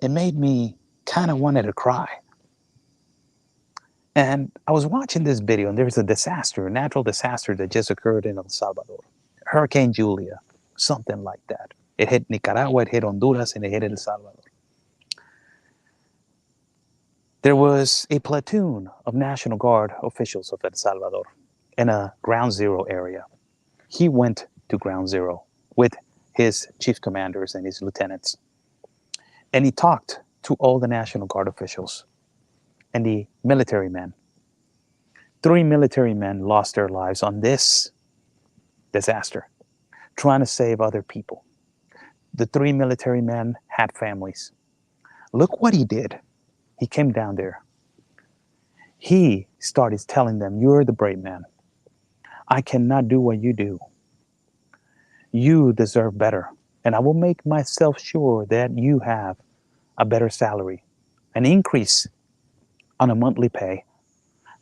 it made me kind of wanted to cry. And I was watching this video, and there's a disaster, a natural disaster that just occurred in El Salvador. Hurricane Julia, something like that. It hit Nicaragua, it hit Honduras, and it hit El Salvador. There was a platoon of National Guard officials of El Salvador in a ground zero area. He went to ground zero with his chief commanders and his lieutenants. And he talked to all the National Guard officials and the military men. 3 military men lost their lives on this disaster, trying to save other people. The 3 military men had families. Look what he did. He came down there. He started telling them, you're the brave man. I cannot do what you do. You deserve better. And I will make myself sure that you have a better salary, an increase on a monthly pay,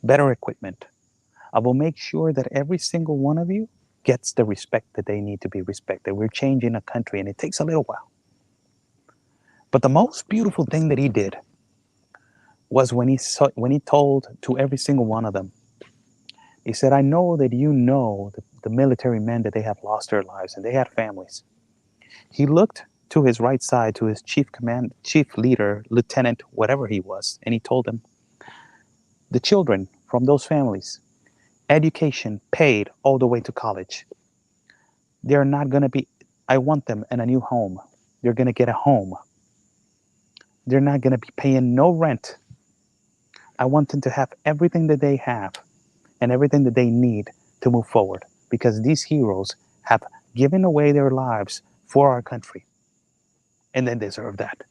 better equipment. I will make sure that every single one of you gets the respect that they need to be respected. We're changing a country, and it takes a little while. But the most beautiful thing that he did was when he told to every single one of them, he said, I know that you know the military men that they have lost their lives and they had families. He looked to his right side, to his chief leader, lieutenant, whatever he was, and he told them, the children from those families, education paid all the way to college. They're not going to be, I want them in a new home. They're going to get a home. They're not going to be paying no rent. I want them to have everything that they have and everything that they need to move forward, because these heroes have given away their lives for our country, and they deserve that.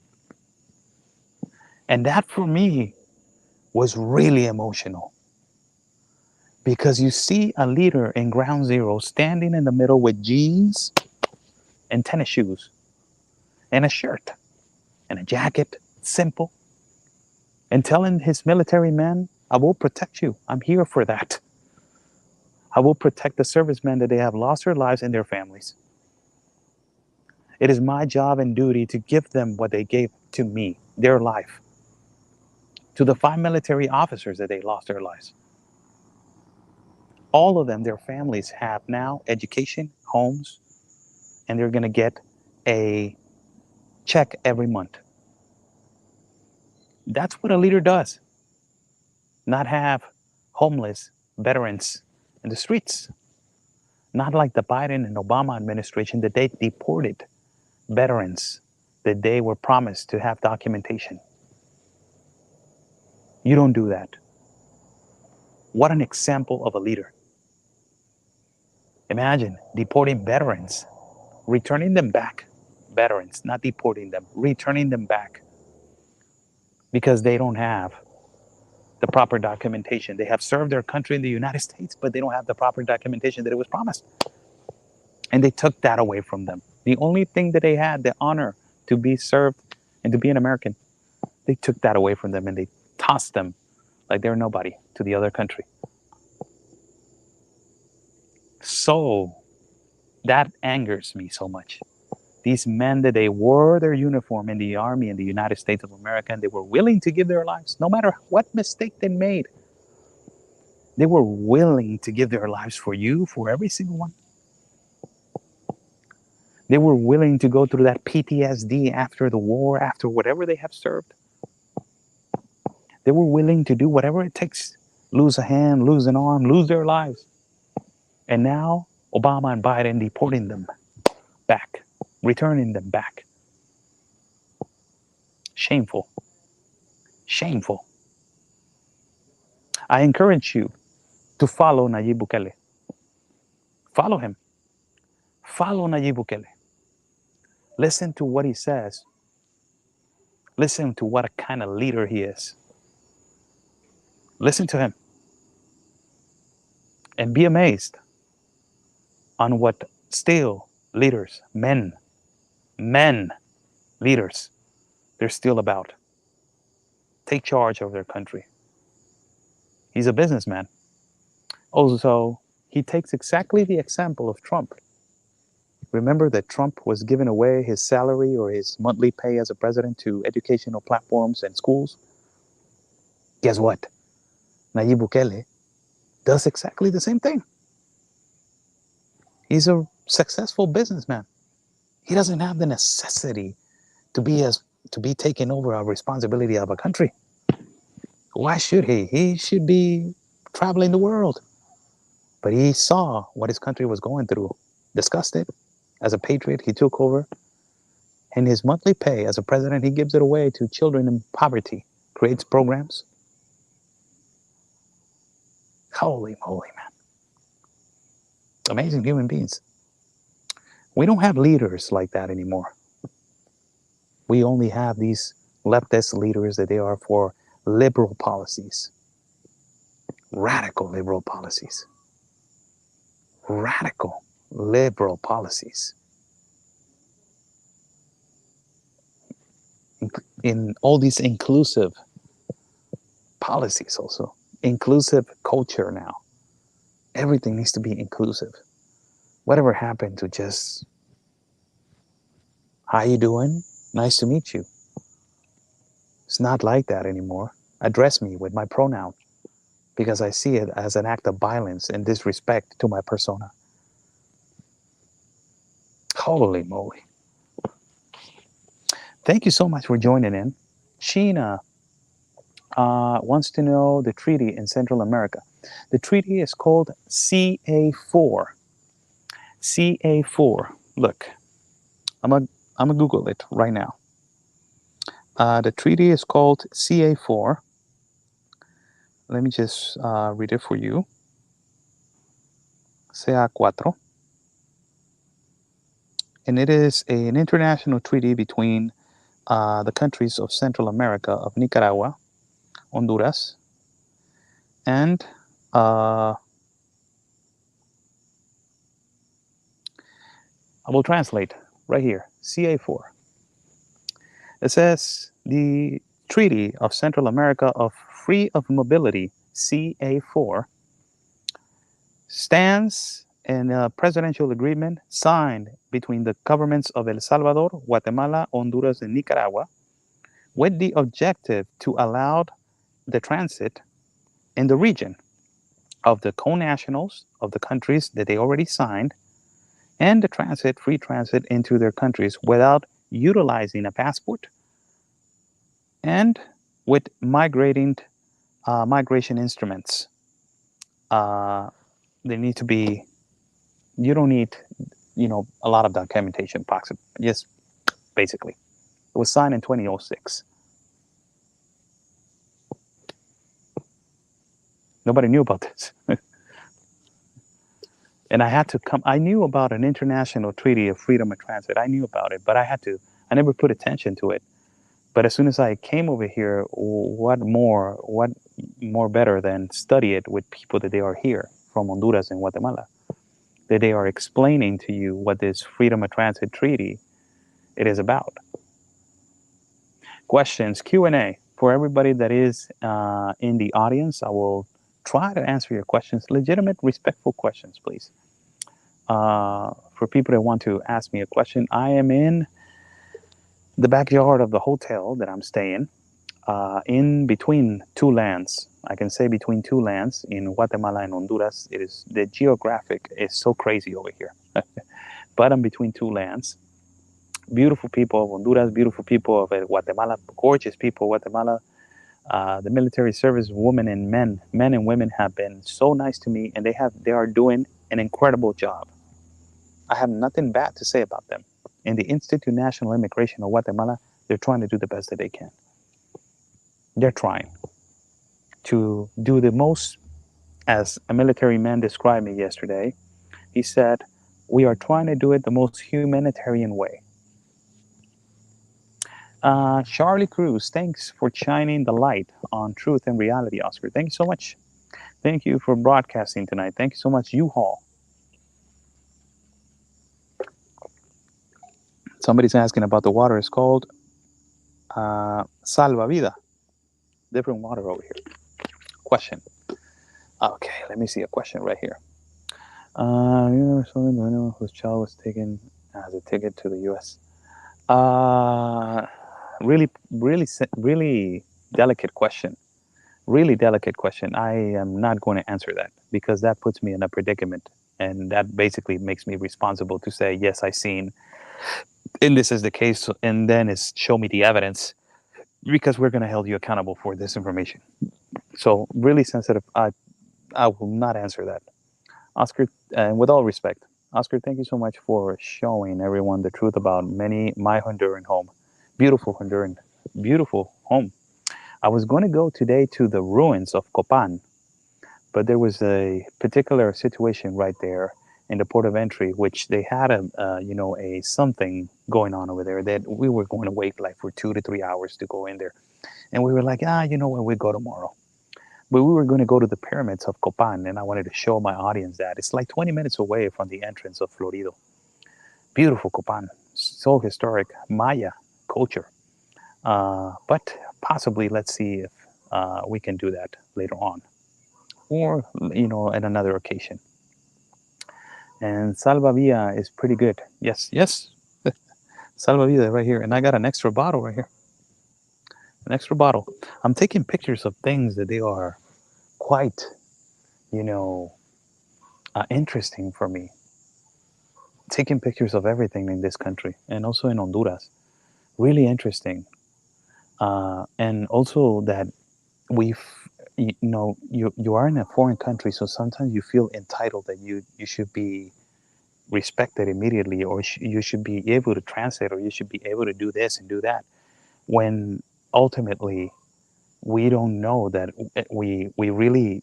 And that for me was really emotional, because you see a leader in ground zero standing in the middle with jeans and tennis shoes and a shirt and a jacket, simple, and telling his military men, I will protect you. I'm here for that. I will protect the servicemen that they have lost their lives and their families. It is my job and duty to give them what they gave to me, their life. To the 5 military officers that they lost their lives. All of them, their families have now education, homes, and they're going to get a check every month. That's what a leader does. Not have homeless veterans in the streets. Not like the Biden and Obama administration that they deported veterans that they were promised to have documentation. You don't do that. What an example of a leader. Imagine deporting veterans, returning them back. Veterans, not deporting them, returning them back because they don't have the proper documentation. They have served their country in the United States, but they don't have the proper documentation that it was promised. And they took that away from them. The only thing that they had, the honor to be served and to be an American, they took that away from them and they tossed them like they're nobody to the other country. So that angers me so much. These men that they wore their uniform in the army in the United States of America, and they were willing to give their lives, no matter what mistake they made. They were willing to give their lives for you, for every single one. They were willing to go through that PTSD after the war, after whatever they have served. They were willing to do whatever it takes. Lose a hand, lose an arm, lose their lives. And now Obama and Biden deporting them back, returning them back. Shameful. Shameful. I encourage you to follow Nayib Bukele. Follow him. Follow Nayib Bukele. Listen to what he says. Listen to what a kind of leader he is. Listen to him. And be amazed on what still leaders, men, leaders, they're still about. Take charge of their country. He's a businessman. Also, he takes exactly the example of Trump. Remember that Trump was giving away his salary or his monthly pay as a president to educational platforms and schools? Guess what? Nayib Bukele does exactly the same thing. He's a successful businessman. He doesn't have the necessity to be taking over a responsibility of a country. Why should he? He should be traveling the world. But he saw what his country was going through, discussed it. As a patriot, he took over. And his monthly pay as a president, he gives it away to children in poverty, creates programs. Holy moly, man. Amazing human beings. We don't have leaders like that anymore. We only have these leftist leaders that they are for liberal policies. Radical liberal policies. Radical liberal policies. In all these inclusive policies also. Inclusive culture now. Everything needs to be inclusive. Whatever happened to just, how you doing? Nice to meet you. It's not like that anymore. Address me with my pronoun because I see it as an act of violence and disrespect to my persona. Holy moly. Thank you so much for joining in. Sheena wants to know the treaty in Central America. The treaty is called CA-4. CA-4. Look, I'm gonna Google it right now. The treaty is called CA-4. Let me just read it for you. CA-4. And it is an international treaty between the countries of Central America, of Nicaragua, Honduras, and I will translate right here, CA-4. It says the Treaty of Central America of Free of Mobility, CA-4, stands in a presidential agreement signed between the governments of El Salvador, Guatemala, Honduras, and Nicaragua, with the objective to allow the transit in the region of the co-nationals of the countries that they already signed, and the free transit into their countries without utilizing a passport, and with migration instruments. They need to be, you don't need, a lot of documentation, just basically. It was signed in 2006. Nobody knew about this. And I knew about an international treaty of freedom of transit. I knew about it, but I never put attention to it. But as soon as I came over here, what more better than study it with people that they are here from Honduras and Guatemala, that they are explaining to you what this freedom of transit treaty it is about. Questions, Q&A for everybody that is in the audience. I will try to answer your questions, legitimate, respectful questions, please. For people that want to ask me a question, I am in the backyard of the hotel that I'm staying, in between two lands. I can say between two lands in Guatemala and Honduras. The geographic is so crazy over here. But I'm between two lands. Beautiful people of Honduras, beautiful people of Guatemala, gorgeous people of Guatemala, The military service women and men and women have been so nice to me, and they are doing an incredible job. I have nothing bad to say about them. In the Institute National Immigration of Guatemala, they're trying to do the best that they can. They're trying to do the most, as a military man described me yesterday. He said, we are trying to do it the most humanitarian way. Charlie Cruz, thanks for shining the light on truth and reality, Oscar. Thank you so much. Thank you for broadcasting tonight. Thank you so much, U-Haul. Somebody's asking about the water. It's called Salvavida. Different water over here. Question. Okay, let me see a question right here. You know whose child was taken as a ticket to the U.S. Really delicate question. Really delicate question. I am not going to answer that because that puts me in a predicament, and that basically makes me responsible to say, yes, I seen, and this is the case, and then is show me the evidence, because we're going to hold you accountable for this information. So really sensitive. I will not answer that. Oscar, and with all respect, Oscar, thank you so much for showing everyone the truth about my Honduran home. Beautiful Honduran, beautiful home. I was going to go today to the ruins of Copan, but there was a particular situation right there in the port of entry, which they had a something going on over there that we were going to wait like for 2 to 3 hours to go in there. And we were like, you know what, we go tomorrow. But we were going to go to the pyramids of Copan, and I wanted to show my audience that. It's like 20 minutes away from the entrance of Florido. Beautiful Copan, so historic, Maya culture. But possibly, let's see if we can do that later on, or at another occasion. And Salvavia is pretty good. Yes, Salvavia right here, and I got an extra bottle right here. An extra bottle. I'm taking pictures of things that they are quite, interesting for me. Taking pictures of everything in this country and also in Honduras. Really interesting. And also that you are in a foreign country, so sometimes you feel entitled that you should be respected immediately, or you should be able to translate, or you should be able to do this and do that, when ultimately we don't know that we really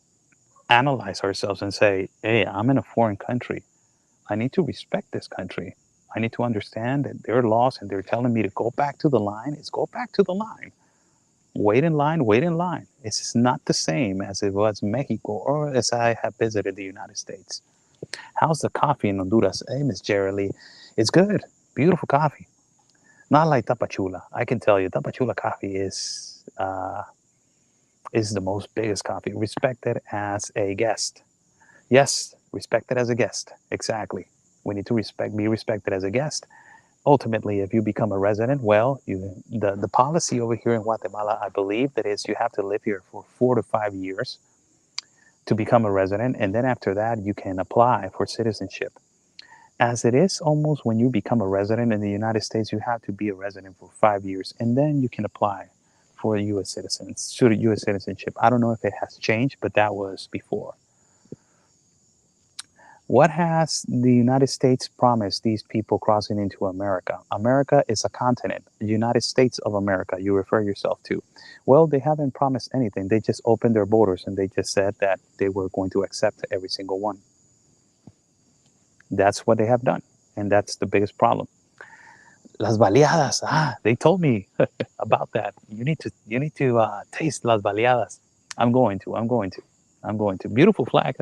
analyze ourselves and say, hey, I'm in a foreign country. I need to respect this country. I need to understand that there are laws, and they're telling me to go back to the line. It's go back to the line. Wait in line, wait in line. It's not the same as it was Mexico or as I have visited the United States. How's the coffee in Honduras? Hey, Miss Jerry, it's good. Beautiful coffee. Not like Tapachula. I can tell you, Tapachula coffee is the most biggest coffee. Respected as a guest. Yes, respected as a guest. Exactly. We need to be respected as a guest. Ultimately, if you become a resident, well, the policy over here in Guatemala, I believe, that is you have to live here for 4 to 5 years to become a resident, and then after that, you can apply for citizenship. As it is, almost when you become a resident in the United States, you have to be a resident for 5 years, and then you can apply for U.S. citizenship. I don't know if it has changed, but that was before. What has the United States promised these people crossing into America? America is a continent, the United States of America, you refer yourself to. Well, they haven't promised anything. They just opened their borders, and they just said that they were going to accept every single one. That's what they have done, and that's the biggest problem. Las baleadas, they told me about that. You need to taste las baleadas. I'm going to. Beautiful flag.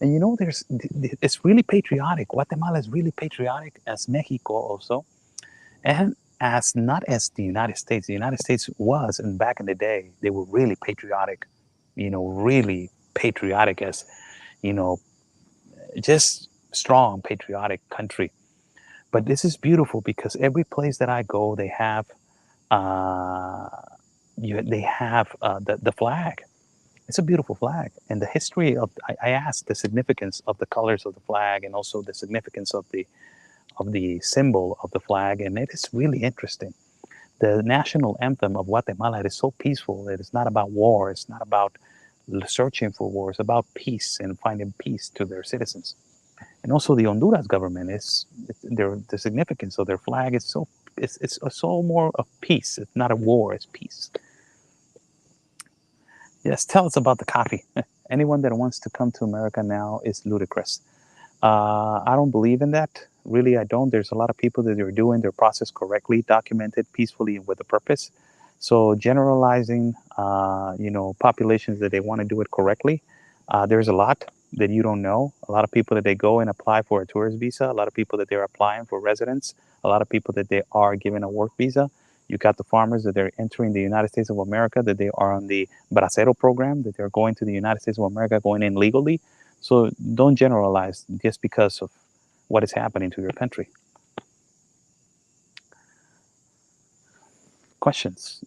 It's really patriotic. Guatemala is really patriotic, as Mexico also, and as not as the United States. The United States was, and back in the day, they were really patriotic. Really patriotic, as just strong patriotic country. But this is beautiful because every place that I go, they have the flag. It's a beautiful flag, and the history of. I asked the significance of the colors of the flag, and also the significance of the symbol of the flag, and it is really interesting. The national anthem of Guatemala is so peaceful. It is not about war. It's not about searching for war. It's about peace and finding peace to their citizens. And also the Honduras government the significance of their flag is it's so more of peace. It's not a war, it's peace. Yes, tell us about the coffee. Anyone that wants to come to America now is ludicrous. I don't believe in that. Really, I don't. There's a lot of people that are doing their process correctly, documented peacefully with a purpose. So generalizing, populations that they want to do it correctly, there's a lot that you don't know. A lot of people that they go and apply for a tourist visa, a lot of people that they're applying for residence, a lot of people that they are given a work visa. You got the farmers that they're entering the United States of America, that they are on the Bracero program, that they're going to the United States of America, going in legally. So don't generalize just because of what is happening to your country. Questions?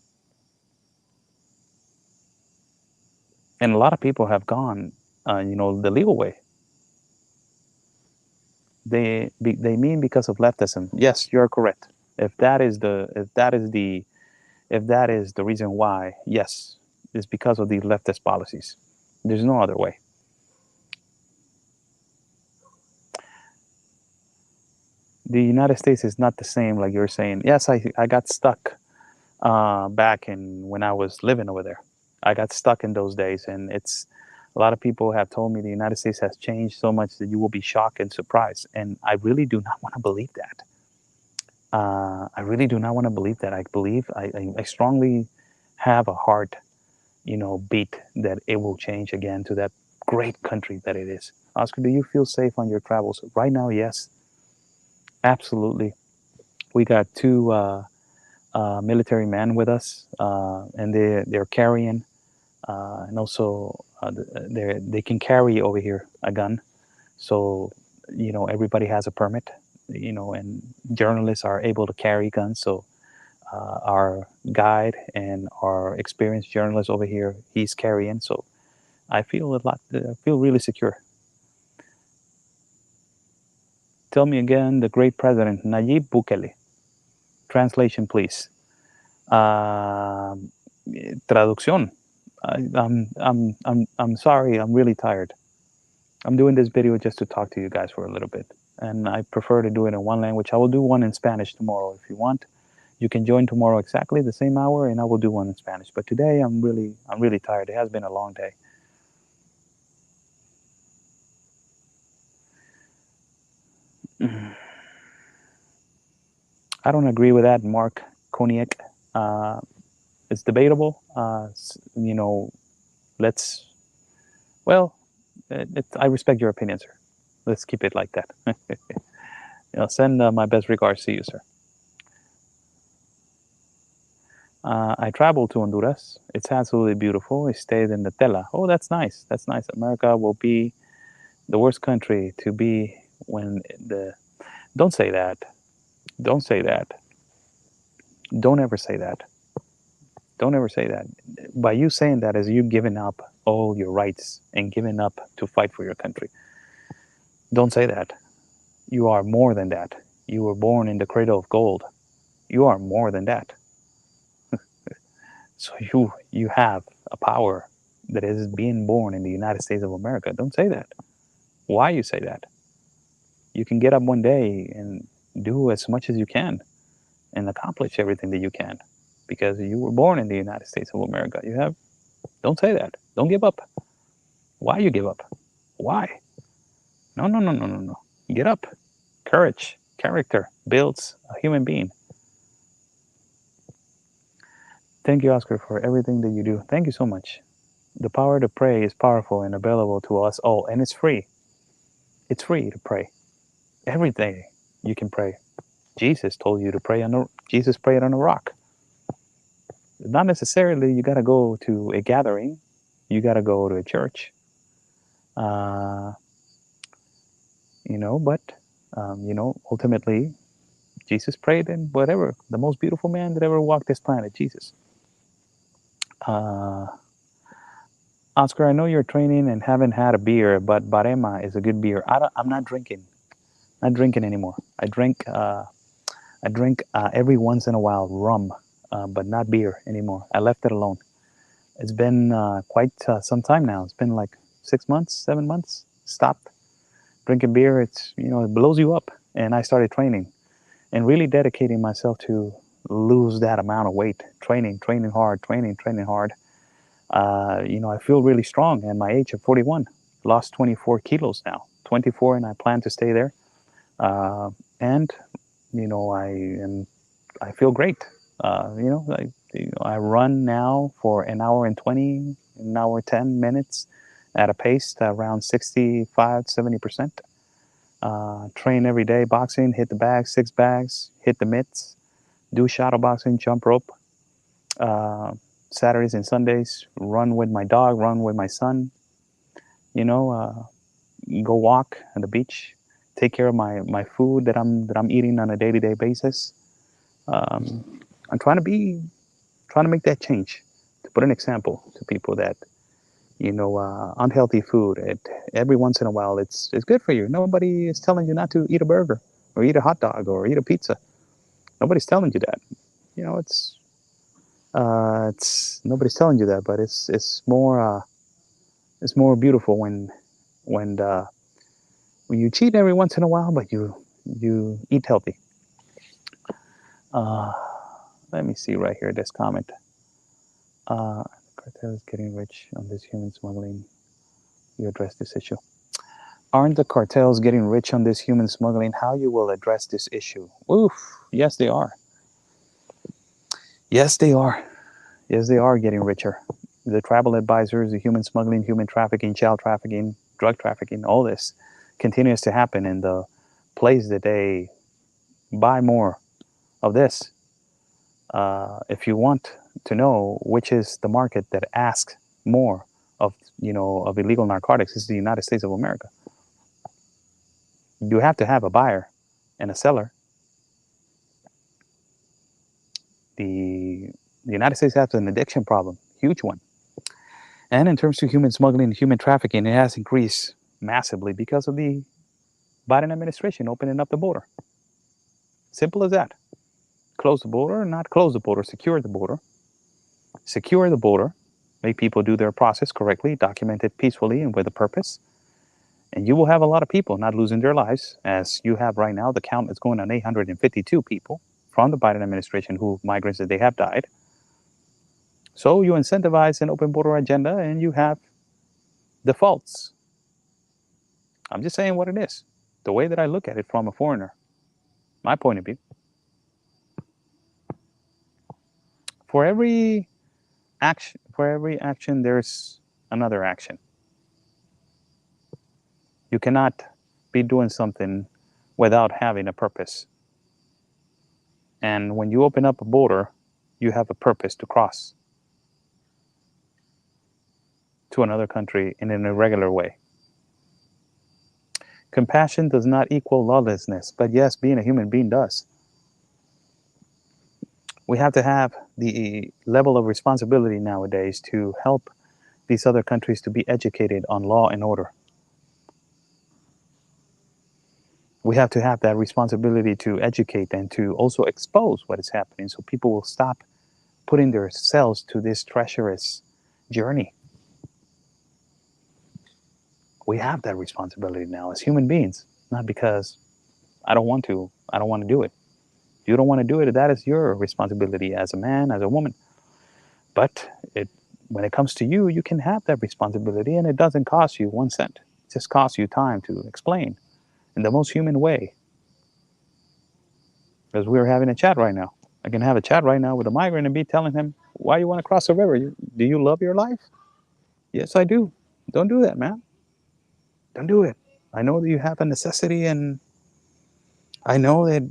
And a lot of people have gone, the legal way. They mean because of leftism. Yes, you're correct. If that is the reason why, yes, it's because of these leftist policies. There's no other way. The United States is not the same, like you're saying. Yes, I got stuck back in when I was living over there. I got stuck in those days, and it's a lot of people have told me the United States has changed so much that you will be shocked and surprised. And I really do not want to believe that. I really do not want to believe that. I strongly have a heart, beat that it will change again to that great country that it is. Oscar, do you feel safe on your travels? Right now, yes, absolutely. We got two military men with us, and they're carrying, and also they can carry over here a gun. So everybody has a permit, and journalists are able to carry guns. So our guide and our experienced journalist over here, he's carrying. So I feel I feel really secure. Tell me again, the great president Nayib Bukele. Translation, please. Traducción. I'm sorry. I'm really tired. I'm doing this video just to talk to you guys for a little bit, and I prefer to do it in one language. I will do one in Spanish tomorrow if you want. You can join tomorrow exactly the same hour, and I will do one in Spanish. But today I'm really tired. It has been a long day. I don't agree with that, Mark Koniec. It's debatable. I respect your opinion, sir. Let's keep it like that. Send my best regards to you, sir. I traveled to Honduras. It's absolutely beautiful. I stayed in the Tela. Oh, that's nice. That's nice. America will be the worst country to be when the... Don't say that. Don't say that. Don't ever say that. Don't ever say that. By you saying that is you giving up all your rights and giving up to fight for your country. Don't say that. You are more than that. You were born in the cradle of gold. You are more than that. So you have a power that is being born in the United States of America. Don't say that. Why you say that? You can get up one day and do as much as you can and accomplish everything that you can because you were born in the United States of America. Don't say that. Don't give up. Why you give up? Why? No. Get up. Courage, character builds a human being. Thank you, Oscar, for everything that you do. Thank you so much. The power to pray is powerful and available to us all, and it's free. It's free to pray. Every day you can pray. Jesus told you to pray Jesus prayed on a rock. Not necessarily you got to go to a gathering. You got to go to a church. Ultimately, Jesus prayed in whatever, the most beautiful man that ever walked this planet, Jesus. Oscar, I know you're training and haven't had a beer, but Barema is a good beer. I'm not drinking. Not drinking anymore. I drink every once in a while rum. but not beer anymore. I left it alone. It's been quite some time now. It's been like 6 months, 7 months. Stopped drinking beer. It's, it blows you up. And I started training and really dedicating myself to lose that amount of weight. Training hard. I feel really strong at my age of 41. Lost 24 kilos now. 24, and I plan to stay there. And I feel great. I run now for an hour and 20, an hour 10 minutes at a pace around 65, 70%. Train every day, boxing, hit the bags, 6 bags, hit the mitts, do shadow boxing, jump rope. Saturdays and Sundays, run with my dog, run with my son, go walk at the beach, take care of my food that I'm eating on a day-to-day basis. I'm trying to make that change, to put an example to people that, unhealthy food, every once in a while, it's good for you. Nobody is telling you not to eat a burger or eat a hot dog or eat a pizza. Nobody's telling you that. It's nobody's telling you that, but it's more beautiful when you cheat every once in a while, but you eat healthy. Let me see right here, this comment. Cartel is getting rich on this human smuggling. You address this issue. Aren't the cartels getting rich on this human smuggling? How you will address this issue? Oof, yes they are. Yes they are. Yes they are getting richer. The travel advisors, the human smuggling, human trafficking, child trafficking, drug trafficking, all this continues to happen in the place that they buy more of this. If you want to know which is the market that asks more of illegal narcotics, is the United States of America. You have to have a buyer and a seller. The United States has an addiction problem, huge one. And in terms of human smuggling and human trafficking, it has increased massively because of the Biden administration opening up the border. Simple as that. Close the border, not close the border, secure the border. Secure the border, make people do their process correctly, document it peacefully and with a purpose. And you will have a lot of people not losing their lives, as you have right now. The count is going on 852 people from the Biden administration migrants that they have died. So you incentivize an open border agenda and you have defaults. I'm just saying what it is, the way that I look at it from a foreigner, my point of view. For every action, there's another action. You cannot be doing something without having a purpose. And when you open up a border, you have a purpose to cross to another country in an irregular way. Compassion does not equal lawlessness, but yes, being a human being does. We have to have the level of responsibility nowadays to help these other countries to be educated on law and order. We have to have that responsibility to educate and to also expose what is happening so people will stop putting themselves to this treacherous journey. We have that responsibility now as human beings, not because I don't want to do it. If you don't want to do it, that is your responsibility as a man, as a woman. But when it comes to you, you can have that responsibility, and it doesn't cost you 1 cent. It just costs you time to explain in the most human way. Because we're having a chat right now. I can have a chat right now with a migrant and be telling him, why you want to cross the river? Do you love your life? Yes, I do. Don't do that, man. Don't do it. I know that you have a necessity, and I know that,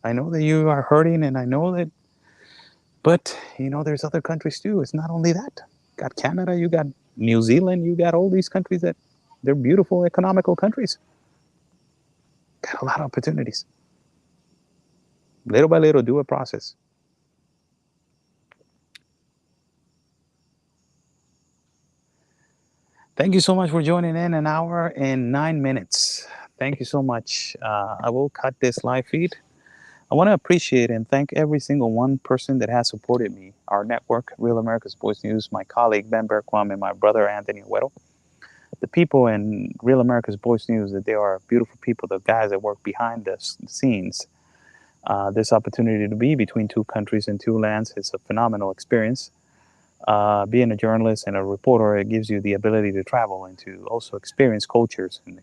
I know that you are hurting, and I know that, but, there's other countries too. It's not only that. You got Canada, you got New Zealand, you got all these countries that they're beautiful, economical countries. Got a lot of opportunities. Little by little, do a process. Thank you so much for joining in. 1 hour and 9 minutes. Thank you so much. I will cut this live feed I want to appreciate and thank every single one person that has supported me, our network, Real America's Voice News, my colleague Ben Berquam, and my brother Anthony Aguero. The people in Real America's Voice News, that they are beautiful people, the guys that work behind the scenes. This opportunity to be between two countries and two lands is a phenomenal experience. Being a journalist and a reporter, it gives you the ability to travel and to also experience cultures and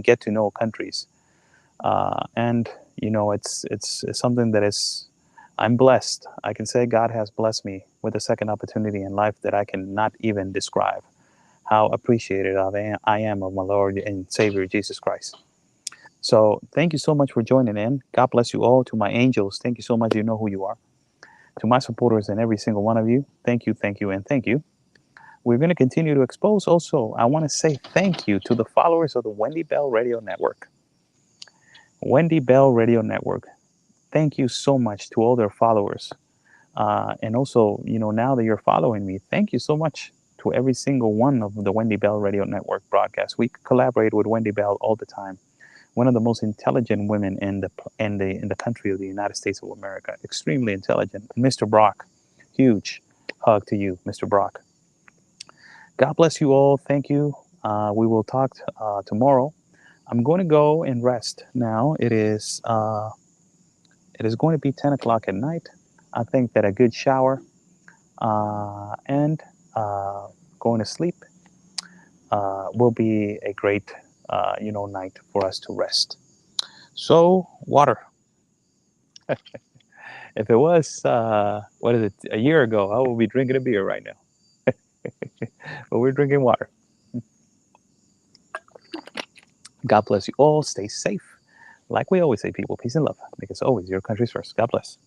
get to know countries. And you know, it's something that is, I'm blessed. I can say God has blessed me with a second opportunity in life that I cannot even describe. How appreciated I am of my Lord and Savior Jesus Christ. So thank you so much for joining in. God bless you all. To my angels, thank you so much. You know who you are. To my supporters and every single one of you, thank you, and thank you. We're going to continue to expose. Also, I want to say thank you to the followers of the Wendy Bell Radio Network. Wendy Bell Radio Network. Thank you so much to all their followers. And also, you know, now that you're following me, thank you so much to every single one of the Wendy Bell Radio Network broadcasts. We collaborate with Wendy Bell all the time. One of the most intelligent women in the country of the United States of America. Extremely intelligent. Mr. Brock, huge hug to you, Mr. Brock. God bless you all. Thank you. We will talk tomorrow. I'm going to go and rest now. It is going to be 10 o'clock at night. I think that a good shower and going to sleep will be a great night for us to rest. So, water. If it was, what is it, a year ago, I would be drinking a beer right now. But we're drinking water. God bless you all. Stay safe. Like we always say, people, peace and love. Because always your country's first. God bless.